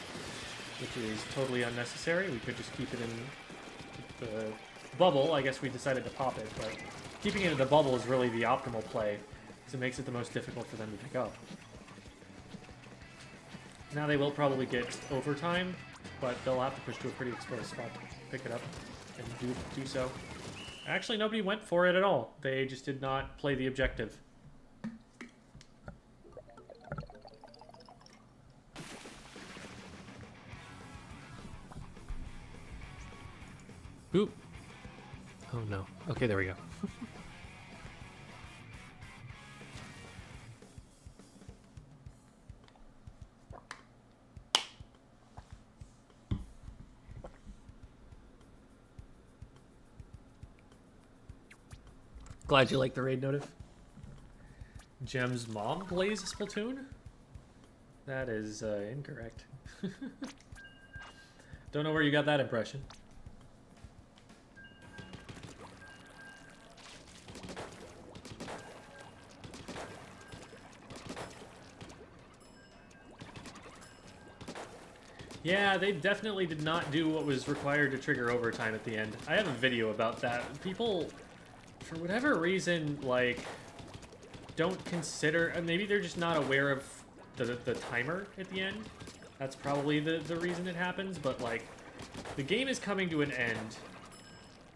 [SPEAKER 1] which is totally unnecessary. We could just keep it in the bubble. I guess we decided to pop it, but keeping it in the bubble is really the optimal play, because it makes it the most difficult for them to pick up. Now they will probably get overtime, but they'll have to push to a pretty exposed spot to pick it up and do so. Actually, nobody went for it at all. They just did not play the objective. Oop. Oh no. Okay, there we go. Glad you like the raid notif. Jem's mom plays Splatoon? That is incorrect. Don't know where you got that impression. Yeah, they definitely did not do what was required to trigger overtime at the end. I have a video about that. People, for whatever reason, like, don't consider... maybe they're just not aware of the timer at the end. That's probably the reason it happens, but, like, the game is coming to an end.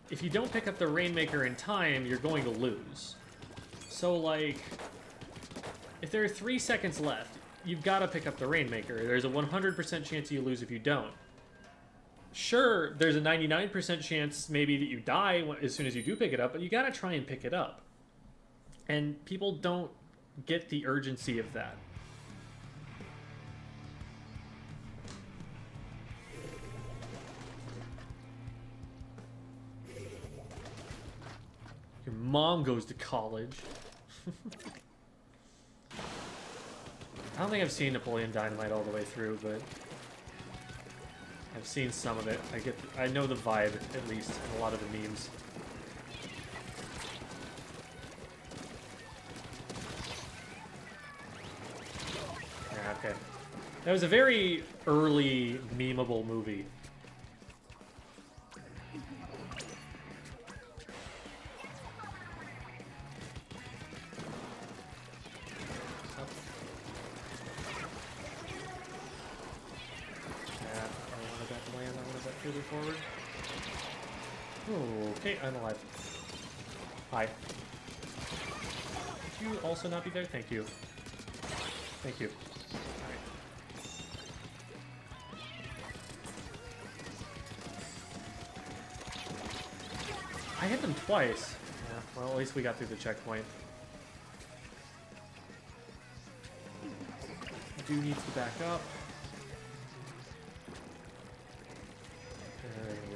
[SPEAKER 1] If you don't pick up the Rainmaker in time, you're going to lose. So, like, if there are 3 seconds left, you've got to pick up the Rainmaker. There's a 100% chance you lose if you don't. Sure, there's a 99% chance maybe that you die as soon as you do pick it up, but you got to try and pick it up. And people don't get the urgency of that. Your mom goes to college. I don't think I've seen Napoleon Dynamite all the way through, but I've seen some of it. I know the vibe, at least, in a lot of the memes. Yeah, okay. That was a very early memeable movie. Forward. Oh, okay, I'm alive. Hi. Would you also not be there? Thank you. Thank you. Alright. I hit them twice. Yeah, well, at least we got through the checkpoint. Do needs to back up.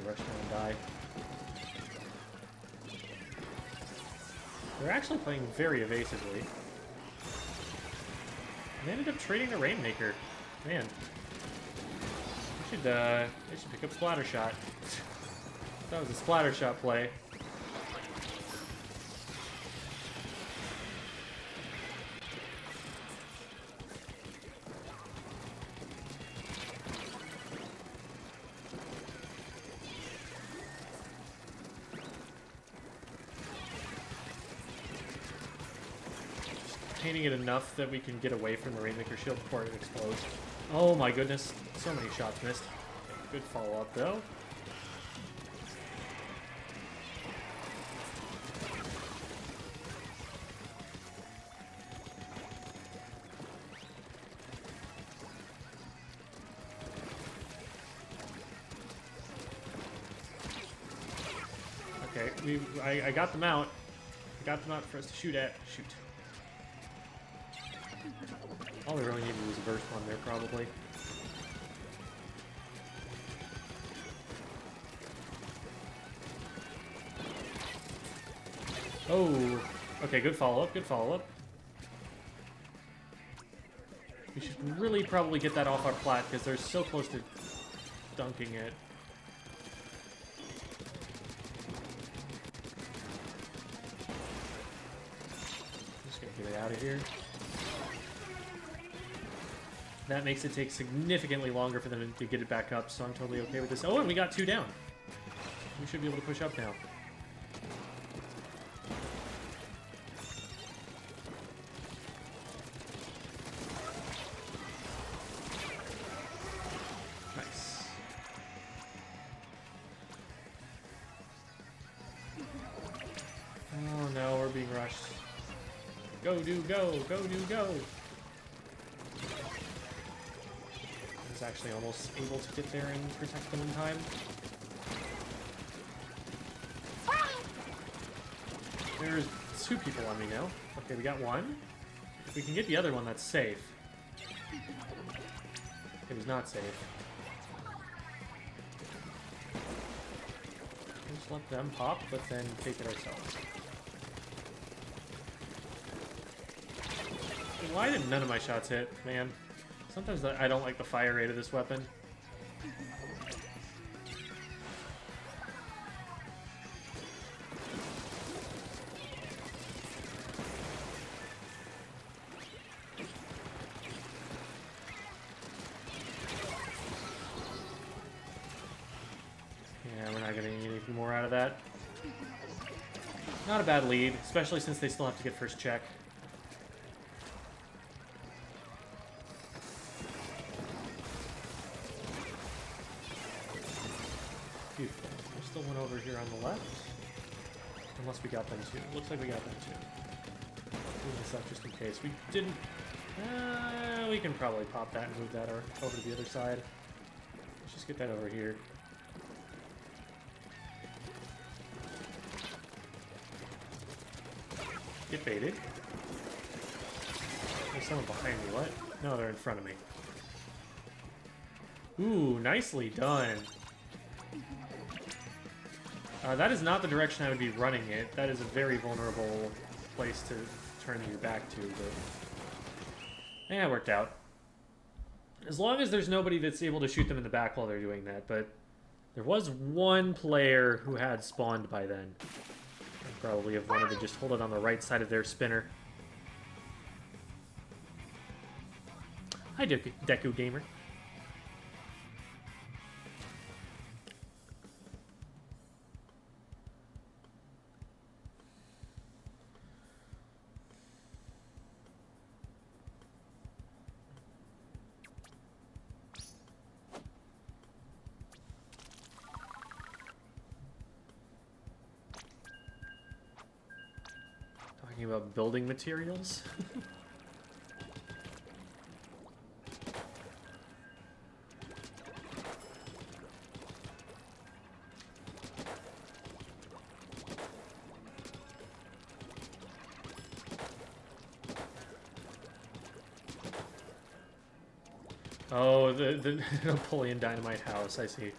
[SPEAKER 1] Rush down and die. They're actually playing very evasively. They ended up trading the Rainmaker. Man. They should pick up Splatter Shot. That was a Splatter Shot play. Painting it enough that we can get away from the Rainmaker shield before it explodes. Oh my goodness, so many shots missed. Good follow-up though. Okay, I got them out. I got them out for us to shoot at. Shoot. All we really needed was a burst one there, probably. Oh, okay, good follow-up, good follow-up. We should really probably get that off our plat, because they're so close to dunking it. I'm just gonna get it out of here. That makes it take significantly longer for them to get it back up, so I'm totally okay with this. Oh, and we got 2 down. We should be able to push up now. Nice. Oh no, we're being rushed. Go, do, go! Go, do, go! I was actually almost able to get there and protect them in time. There's 2 people on me now. Okay, we got 1. If we can get the other one, that's safe. It was not safe. Just let them pop, but then take it ourselves. Why did none of my shots hit, man? Sometimes I don't like the fire rate of this weapon. Yeah, we're not getting anything more out of that. Not a bad lead, especially since they still have to get first check. Beautiful. There's still one over here on the left. Unless we got them too. Looks like we got them too. Move this up just in case. We didn't... we can probably pop that and move that over to the other side. Let's just get that over here. Get baited. There's someone behind me. What? No, they're in front of me. Ooh, nicely done. That is not the direction I would be running it. That is a very vulnerable place to turn your back to, but... yeah, it worked out. As long as there's nobody that's able to shoot them in the back while they're doing that, but... there was one player who had spawned by then. I probably have wanted to just hold it on the right side of their spinner. Hi, Deku Gamer. Talking about building materials. Oh, the Napoleon Dynamite house, I see.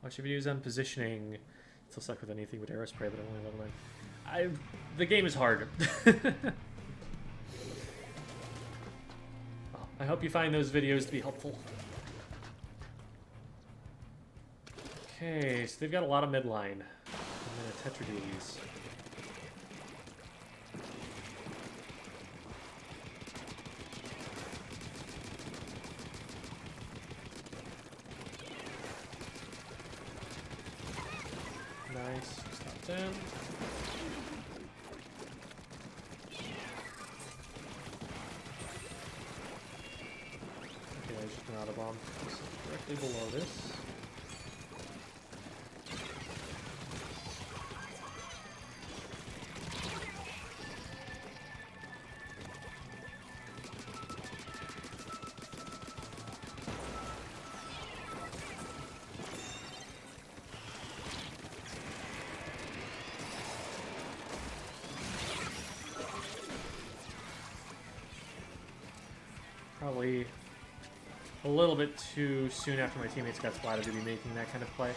[SPEAKER 1] Watch your videos on positioning. Still stuck with anything with arrow spray, but I'm only level 9. The game is hard. Well, I hope you find those videos to be helpful. Okay, so they've got a lot of midline. I'm gonna tetra these. Nice. Stop them. Okay, I just an auto bomb. Directly below this. probably a little bit too soon after my teammates got splatted to be making that kind of play.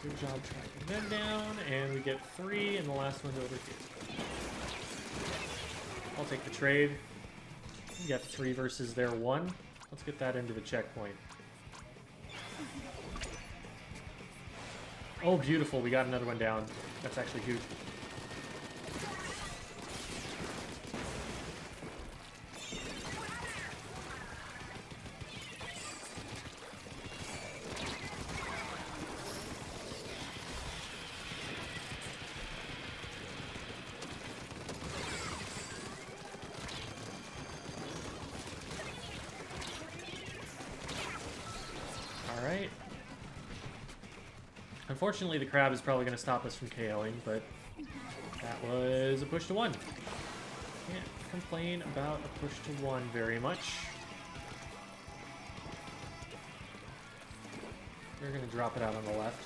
[SPEAKER 1] Good job tracking them down, and we get 3, and the last one's over here. I'll take the trade. We got 3 versus their 1. Let's get that into the checkpoint. Oh, beautiful. We got another one down. That's actually huge. Alright. Unfortunately, the crab is probably going to stop us from KOing, but that was a push to 1. Can't complain about a push to 1 very much. They're going to drop it out on the left.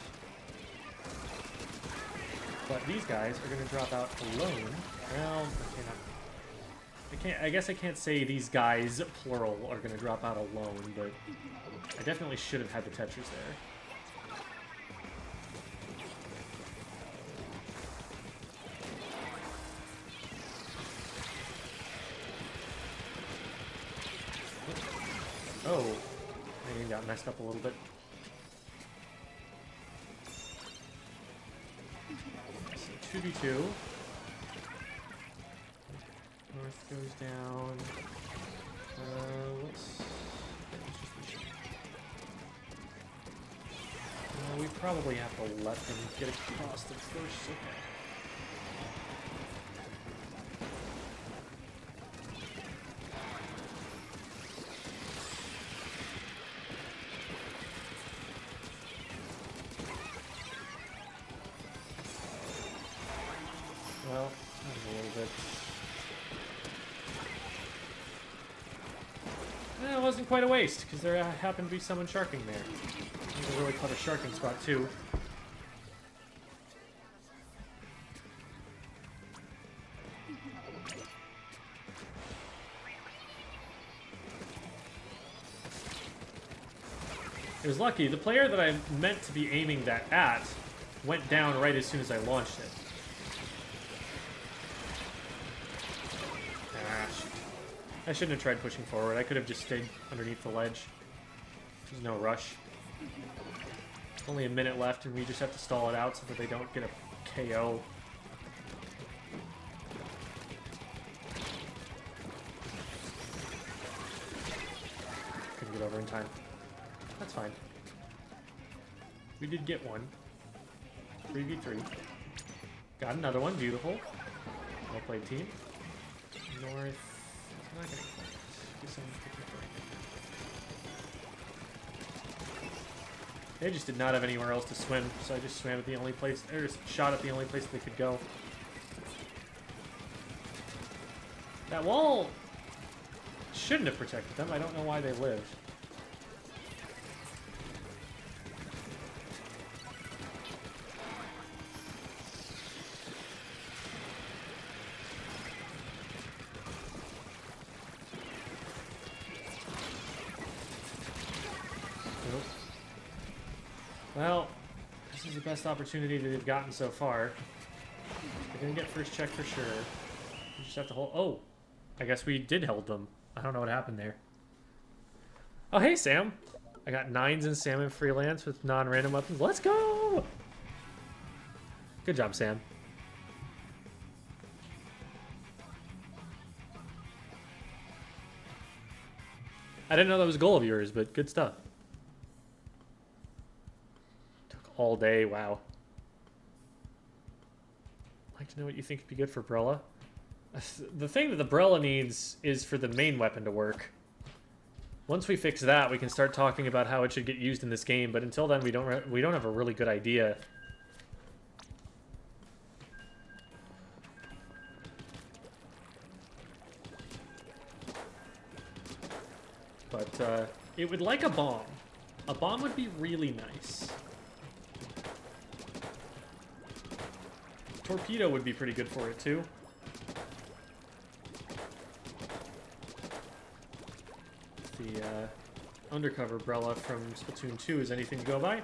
[SPEAKER 1] But these guys are going to drop out alone. Well, okay, not. I guess I can't say these guys, plural, are going to drop out alone, but I definitely should have had the Tetris there. Oh, my game got messed up a little bit. So 2v2. North goes down. We probably have to let them get across the first. Okay. Well, that was a little bit. It wasn't quite a waste, because there happened to be someone sharking there. It was a really clever sharking spot, too. It was lucky. The player that I meant to be aiming that at went down right as soon as I launched it. I shouldn't have tried pushing forward. I could have just stayed underneath the ledge. There's no rush. Only a minute left, and we just have to stall it out so that they don't get a KO. Couldn't get over in time. That's fine. We did get one. 3v3. Got another one. Beautiful. Well played, team. North. I'm not gonna do something. They just did not have anywhere else to swim, so I just swam at the only place, or just shot at the only place they could go. That wall shouldn't have protected them. I don't know why they lived. Well, this is the best opportunity that they've gotten so far. They're gonna get first check for sure. We just have to hold. Oh, I guess we did hold them. I don't know what happened there. Oh, hey, Sam. I got 9s in salmon freelance with non-random weapons. Let's go! Good job, Sam. I didn't know that was a goal of yours, but good stuff. All day, wow. I'd like to know what you think would be good for Brella. The thing that the Brella needs is for the main weapon to work. Once we fix that, we can start talking about how it should get used in this game, but until then we don't have a really good idea. But it would like a bomb. A bomb would be really nice. Torpedo would be pretty good for it, too. The undercover umbrella from Splatoon 2 is anything to go by.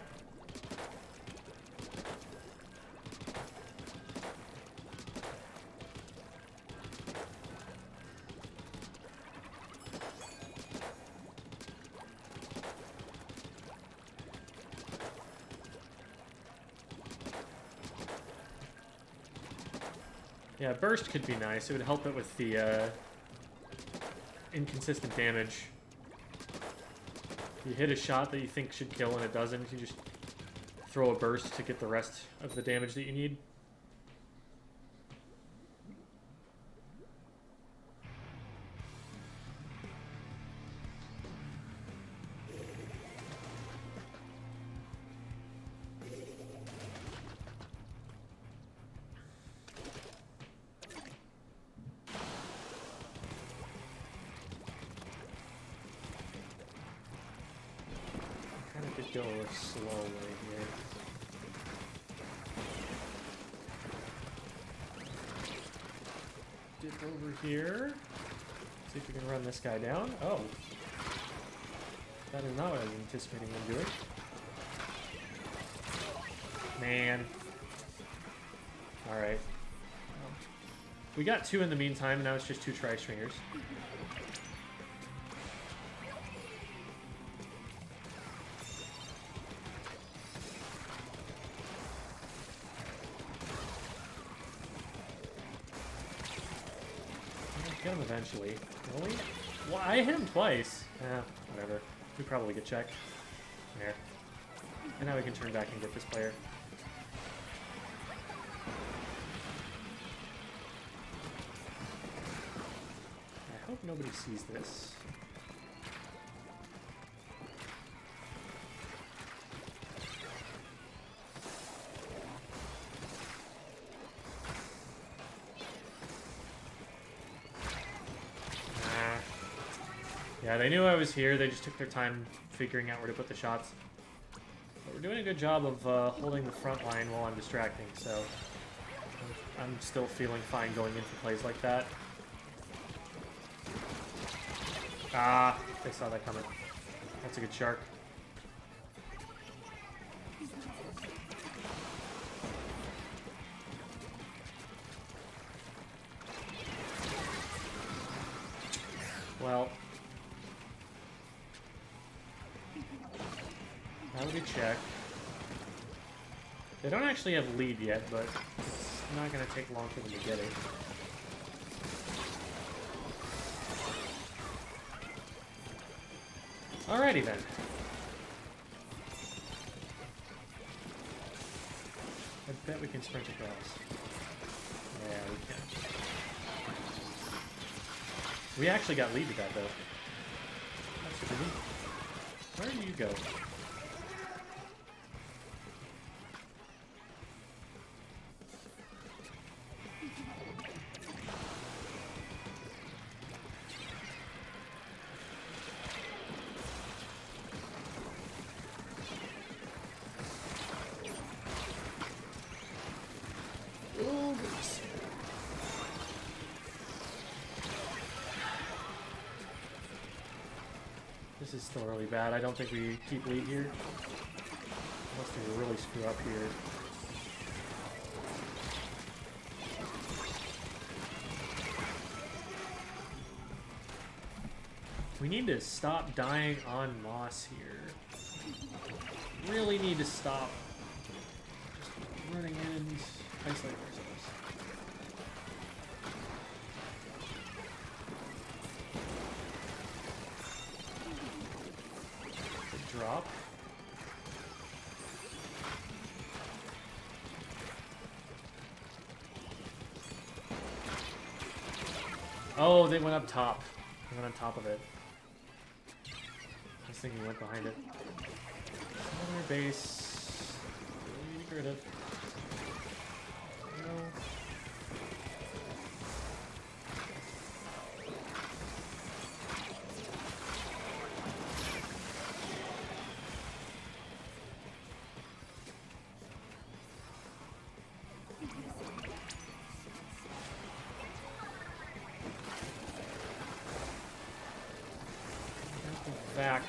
[SPEAKER 1] Yeah, burst could be nice. It would help it with the inconsistent damage. You hit a shot that you think should kill and it doesn't, you just throw a burst to get the rest of the damage that you need. Go slowly here. Dip over here. See if we can run this guy down. Oh. That is not what I was anticipating them doing. Man. Alright. We got two in the meantime, and now it's just two tri-stringers. Get him eventually. Will we? Well, I hit him twice. Whatever. We probably get checked. There. And now we can turn back and get this player. I hope nobody sees this. Yeah, they knew I was here. They just took their time figuring out where to put the shots. But we're doing a good job of holding the front line while I'm distracting, so I'm still feeling fine going in for plays like that. Ah, they saw that coming. That's a good shark. Well, how do we check? They don't actually have lead yet, but it's not going to take long for them to get it. Alrighty then. I bet we can sprint across. Yeah, we can. We actually got lead to that, though. That's super neat. Where do you go? This is still really bad. I don't think we keep lead here. Unless we really screw up here. We need to stop dying on moss here. Really need to stop just running in and isolating ourselves. Drop. Oh, they went up top. They went on top of it. I was thinking he went behind it. Another base. Really need to get rid of. No.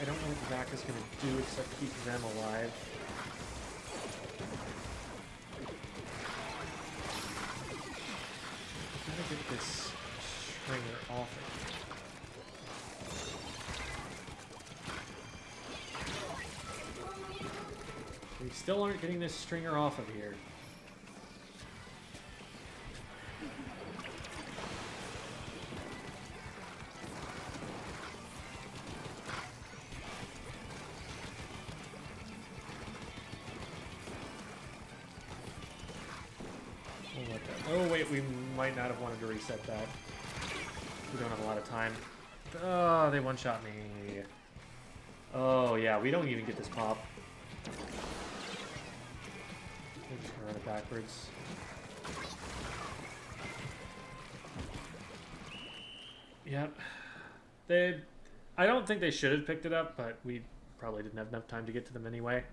[SPEAKER 1] I don't know what the vac is going to do except keep them alive. Gotta get this stringer off it. We still aren't getting this stringer off of here. Oh wait, we might not have wanted to reset that. We don't have a lot of time. Oh, they one-shot me. Oh yeah, we don't even get this pop. We're just gonna run it backwards. Yep. I don't think they should have picked it up, but we probably didn't have enough time to get to them anyway.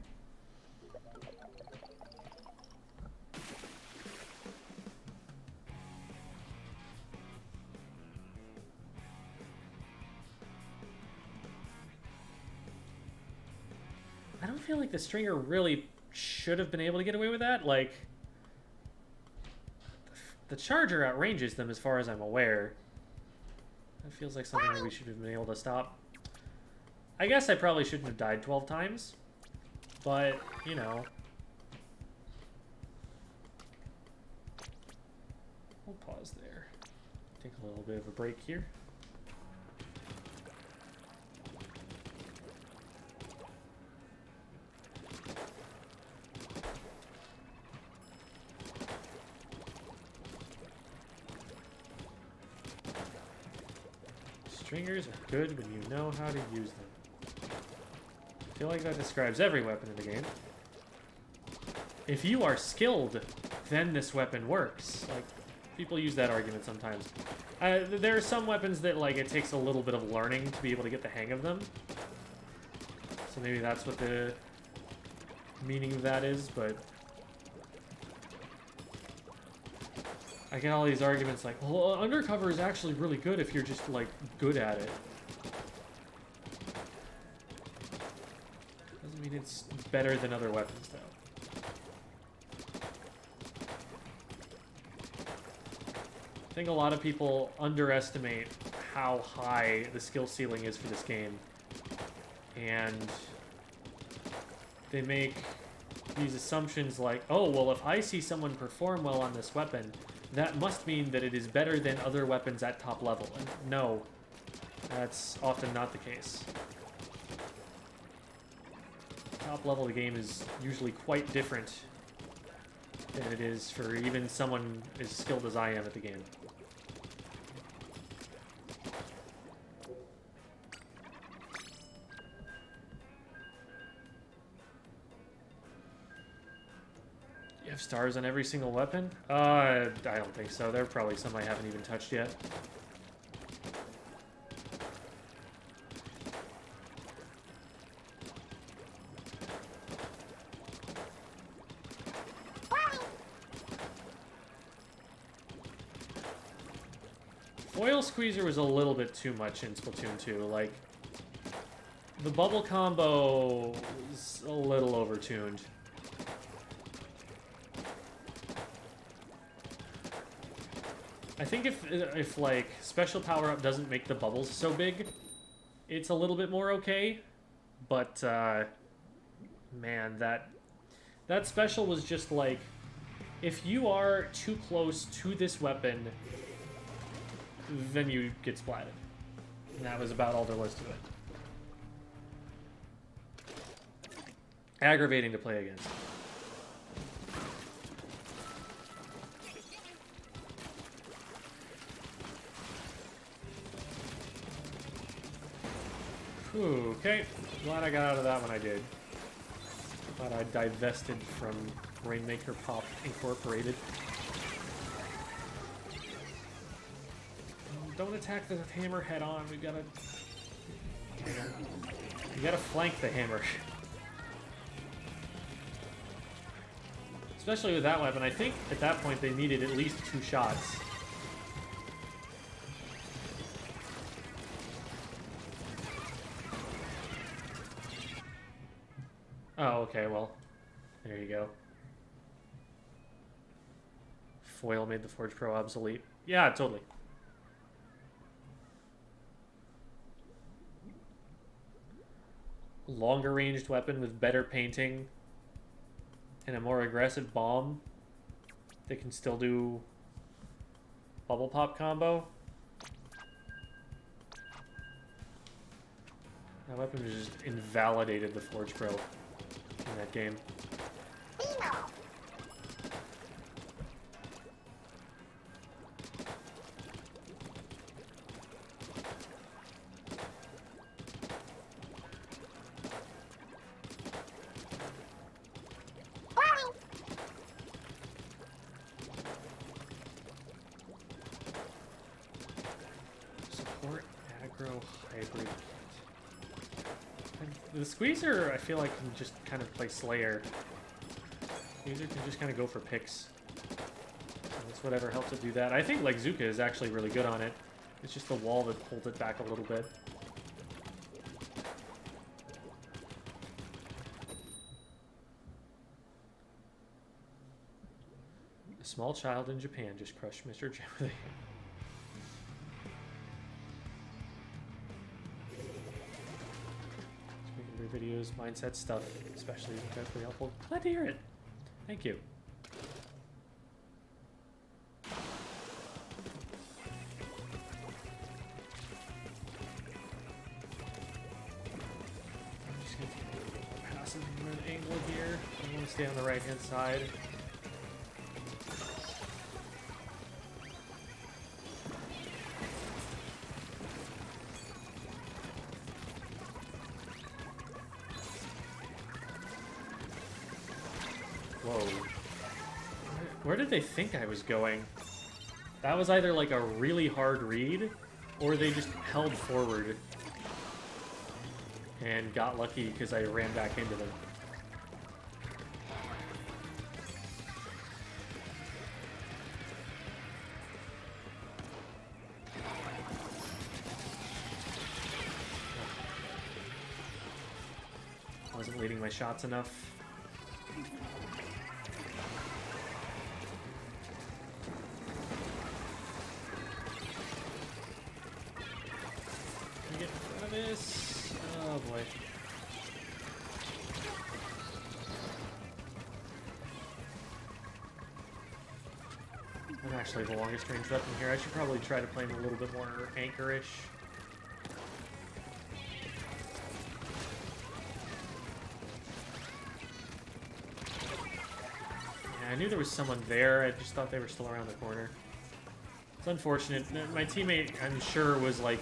[SPEAKER 1] I don't feel like the stringer really should have been able to get away with that. Like, the charger outranges them as far as I'm aware. That feels like something that we should have been able to stop. I guess I probably shouldn't have died 12 times, but, you know. We'll pause there. Take a little bit of a break here. Stringers are good when you know how to use them. I feel like that describes every weapon in the game. If you are skilled, then this weapon works. Like, people use that argument sometimes. There are some weapons that, like, it takes a little bit of learning to be able to get the hang of them. So maybe that's what the meaning of that is, but I get all these arguments like, well, undercover is actually really good if you're just, like, good at it. Doesn't mean it's better than other weapons, though. I think a lot of people underestimate how high the skill ceiling is for this game. And they make these assumptions like, oh, well, if I see someone perform well on this weapon, that must mean that it is better than other weapons at top level. And no, that's often not the case. Top level of the game is usually quite different than it is for even someone as skilled as I am at the game. You have stars on every single weapon? I don't think so. There are probably some I haven't even touched yet. Foil Squeezer was a little bit too much in Splatoon 2. Like, the bubble combo is a little overtuned. I think if like special power up doesn't make the bubbles so big, it's a little bit more okay. But man, that special was just like, if you are too close to this weapon, then you get splatted. And that was about all there was to it. Aggravating to play against. Ooh, okay, glad I got out of that when I did. Glad I divested from Rainmaker Pop Incorporated. Don't attack the hammer head on. We gotta... You gotta flank the hammer. Especially with that weapon. I think at that point they needed at least 2 shots. Oh, okay, well, there you go. Foil made the Forge Pro obsolete. Yeah, totally. Longer ranged weapon with better painting and a more aggressive bomb that can still do bubble pop combo. That weapon just invalidated the Forge Pro in that game. Support aggro hybrid. The Squeezer, I feel like, can just kind of play Slayer. Squeezer can just kind of go for picks. So that's whatever helps it do that. I think like Zuka is actually really good on it. It's just the wall that holds it back a little bit. A small child in Japan just crushed Mr. Jimmy. Videos, mindset stuff, especially incredibly helpful. Glad to hear it. Thank you. I'm just gonna take a little bit more passive angle here. I want to stay on the right hand side. Whoa. Where did they think I was going? That was either like a really hard read, or they just held forward and got lucky because I ran back into them. Wasn't leading my shots enough. This. Oh boy. I'm actually the longest range weapon here. I should probably try to play him a little bit more anchorish. Yeah, I knew there was someone there. I just thought they were still around the corner. It's unfortunate. My teammate, I'm sure, was like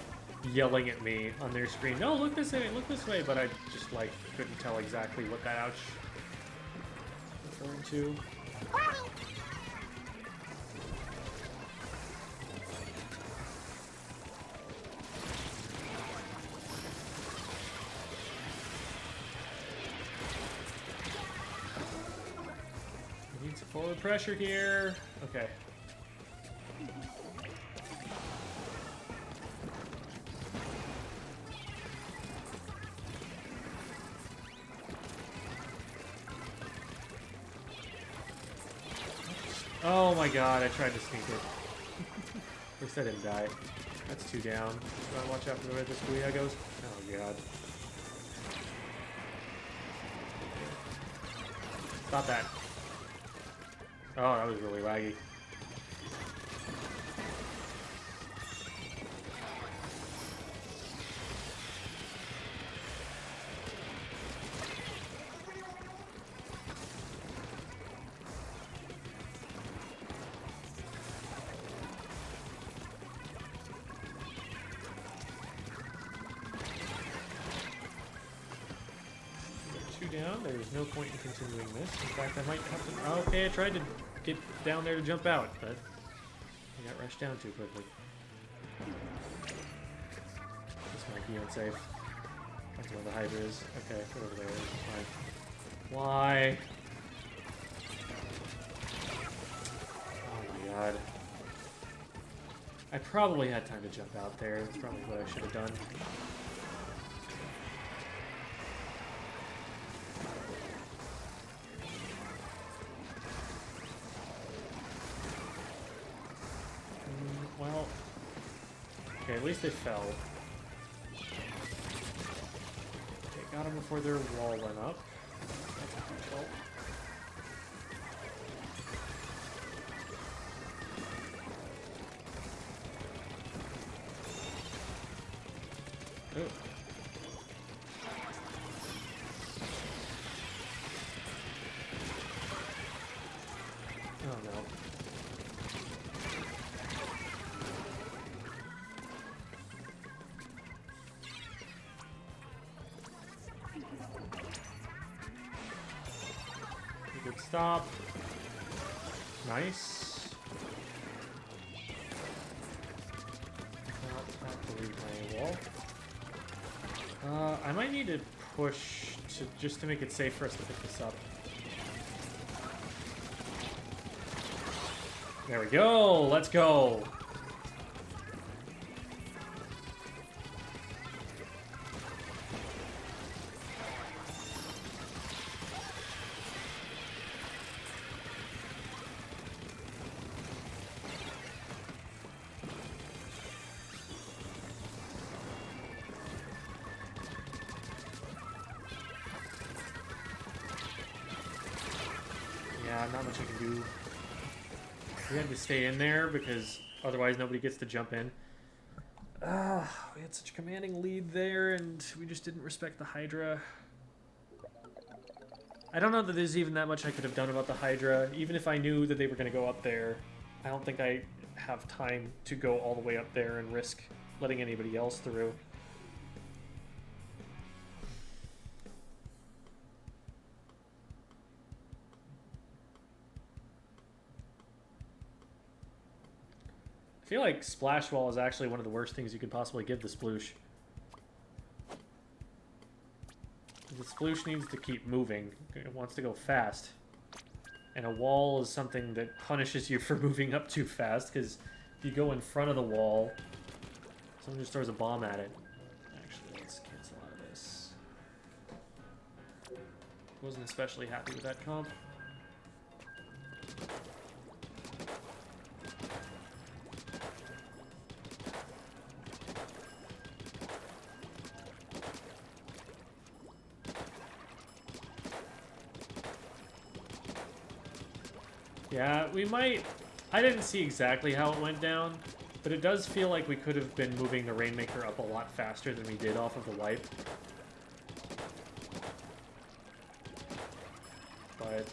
[SPEAKER 1] yelling at me on their screen, no, look this way, but I just like couldn't tell exactly what that ouch referring to. We need some forward pressure here. Okay. Oh my god, I tried to sneak it. At least I didn't die. That's 2 down. Gotta watch out for the way this Booyah goes. Oh god. Stop that. Oh, that was really laggy. Down. There's no point in continuing this. In fact, I might have to... Oh, okay, I tried to get down there to jump out, but I got rushed down too quickly. This might be unsafe. That's where the Hydra is. Okay, put over there. Fine. Why? Oh my god. I probably had time to jump out there. That's probably what I should have done. at least they fell. Okay, got them before their wall went up. That's a huge help. Oh. Oh no. Good stop. Nice. Not to leave my wall. I might need to push to just to make it safe for us to pick this up. There we go. Let's go. Yeah, not much I can do. We had to stay in there because otherwise nobody gets to jump in. We had such a commanding lead there and we just didn't respect the Hydra. I don't know that there's even that much I could have done about the Hydra. Even if I knew that they were going to go up there, I don't think I have time to go all the way up there and risk letting anybody else through. I feel like Splash Wall is actually one of the worst things you could possibly give the Sploosh. The Sploosh needs to keep moving. It wants to go fast. And a wall is something that punishes you for moving up too fast, because if you go in front of the wall, someone just throws a bomb at it. Actually, let's cancel out of this. Wasn't especially happy with that comp. Yeah, we might... I didn't see exactly how it went down, but it does feel like we could have been moving the Rainmaker up a lot faster than we did off of the wipe. But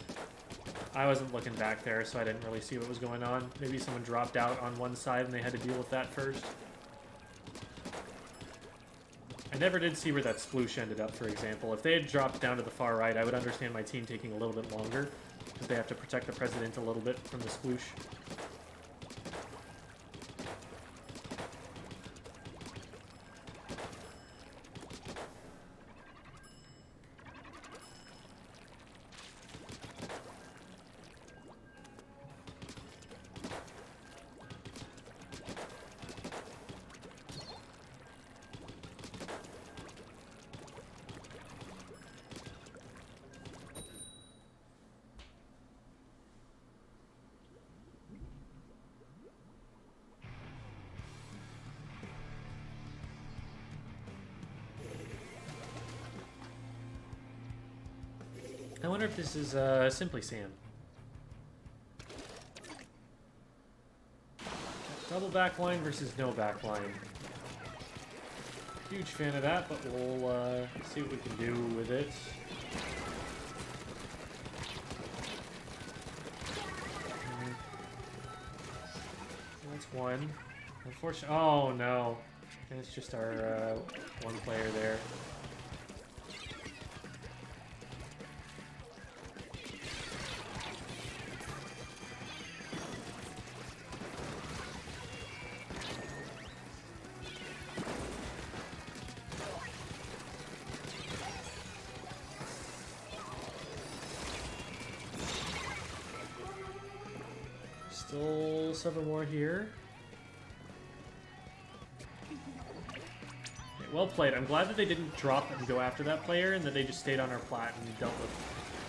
[SPEAKER 1] I wasn't looking back there, so I didn't really see what was going on. Maybe someone dropped out on one side and they had to deal with that first. I never did see where that Sploosh ended up, for example. If they had dropped down to the far right, I would understand my team taking a little bit longer, because they have to protect the President a little bit from the Sploosh. I wonder if this is Simply Sam. Double backline versus no backline. Huge fan of that, but we'll see what we can do with it. That's one. Unfortunately, oh no. And it's just our one player there. Still several more here. Okay, well played. I'm glad that they didn't drop and go after that player and that they just stayed on our plat and dealt with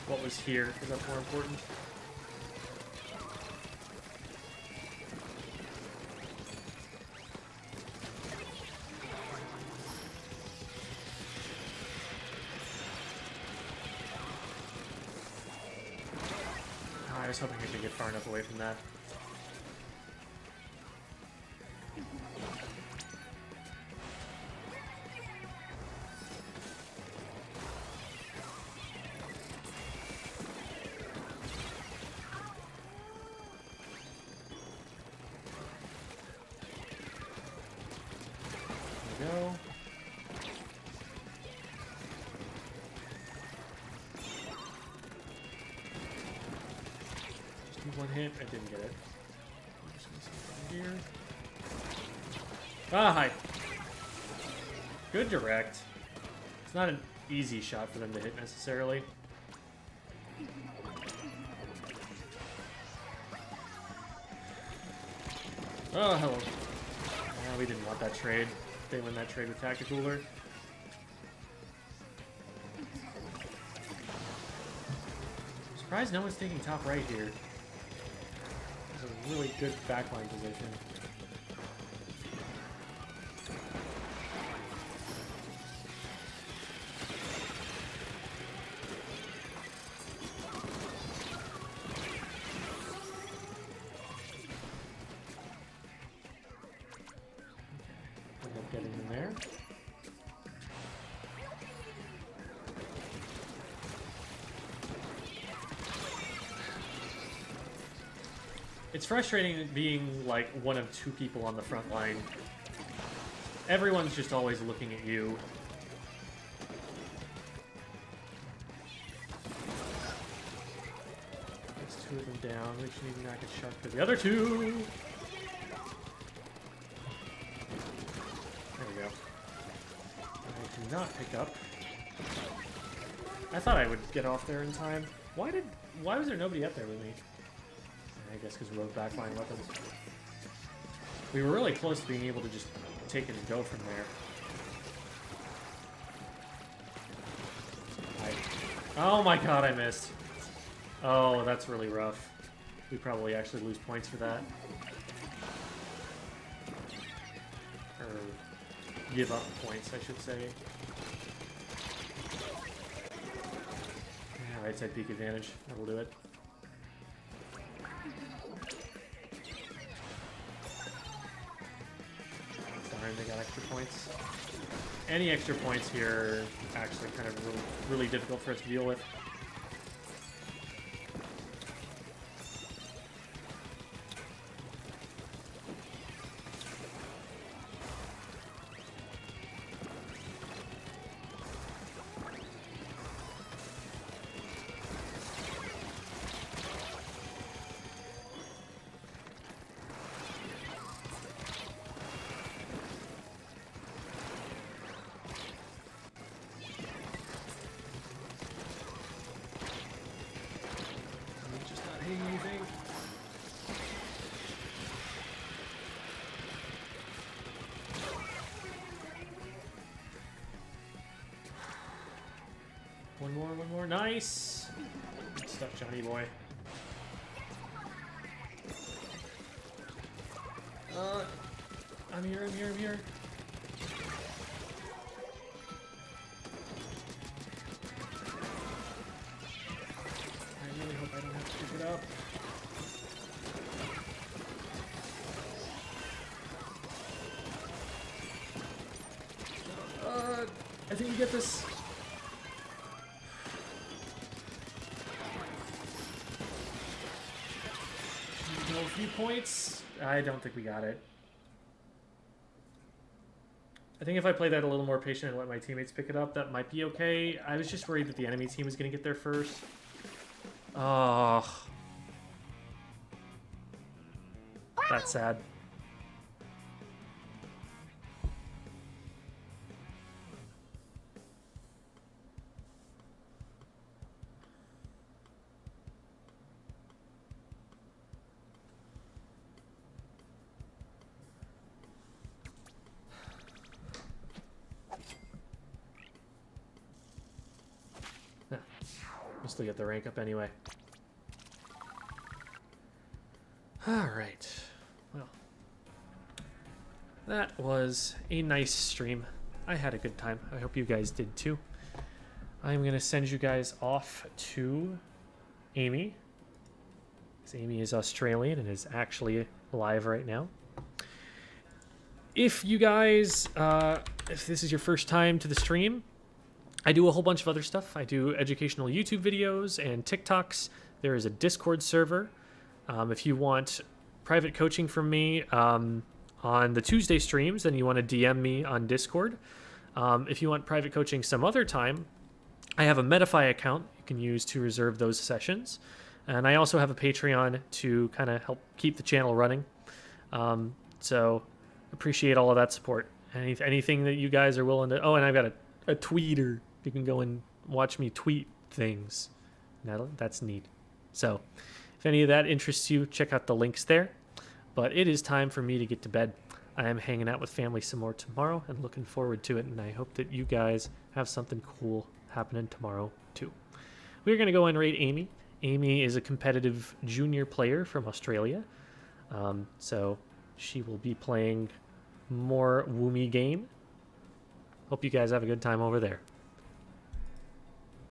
[SPEAKER 1] what was here, because that's more important. I was hoping I could get far enough away from that. There we go. One hit, I didn't get it. I'm just gonna see here. Ah, hi. Good direct. It's not an easy shot for them to hit necessarily. Oh, hello. We didn't want that trade. They win that trade with Tacticooler. Surprised no one's taking top right here. It's a really good backline position. End up getting in there. It's frustrating being like one of two people on the front line. Everyone's just always looking at you. There's two of them down. We should even not get shot for the other two. There we go. I do not pick up. I thought I would get off there in time. Why was there nobody up there with me? I guess because we both backline weapons. We were really close to being able to just take it and go from there. Oh my god, I missed. Oh, that's really rough. We probably actually lose points for that. Or give up points, I should say. Yeah, right side peak advantage. That'll do it. They got extra points. Any extra points here actually kind of really difficult for us to deal with. One more, nice! Good stuff, Johnny boy. I'm here. I really hope I don't have to pick it up. I think we get this. A few points. I don't think we got it. I think if I play that a little more patient and let my teammates pick it up, that might be okay. I was just worried that the enemy team was going to get there first. Oh. That's sad. We'll still get the rank up anyway. Alright. Well, that was a nice stream. I had a good time. I hope you guys did too. I'm going to send you guys off to Amy. Amy is Australian and is actually live right now. If you guys, if this is your first time to the stream, I do a whole bunch of other stuff. I do educational YouTube videos and TikToks. There is a Discord server. If you want private coaching from me on the Tuesday streams, then you want to DM me on Discord. If you want private coaching some other time, I have a Medify account you can use to reserve those sessions. And I also have a Patreon to kind of help keep the channel running. So appreciate all of that support. Anything that you guys are willing to... Oh, and I've got a tweeter. You can go and watch me tweet things. That's neat. So if any of that interests you, check out the links there. But it is time for me to get to bed. I am hanging out with family some more tomorrow and looking forward to it. And I hope that you guys have something cool happening tomorrow too. We're going to go and raid Amy. Amy is a competitive junior player from Australia. So she will be playing more Woomy game. Hope you guys have a good time over there.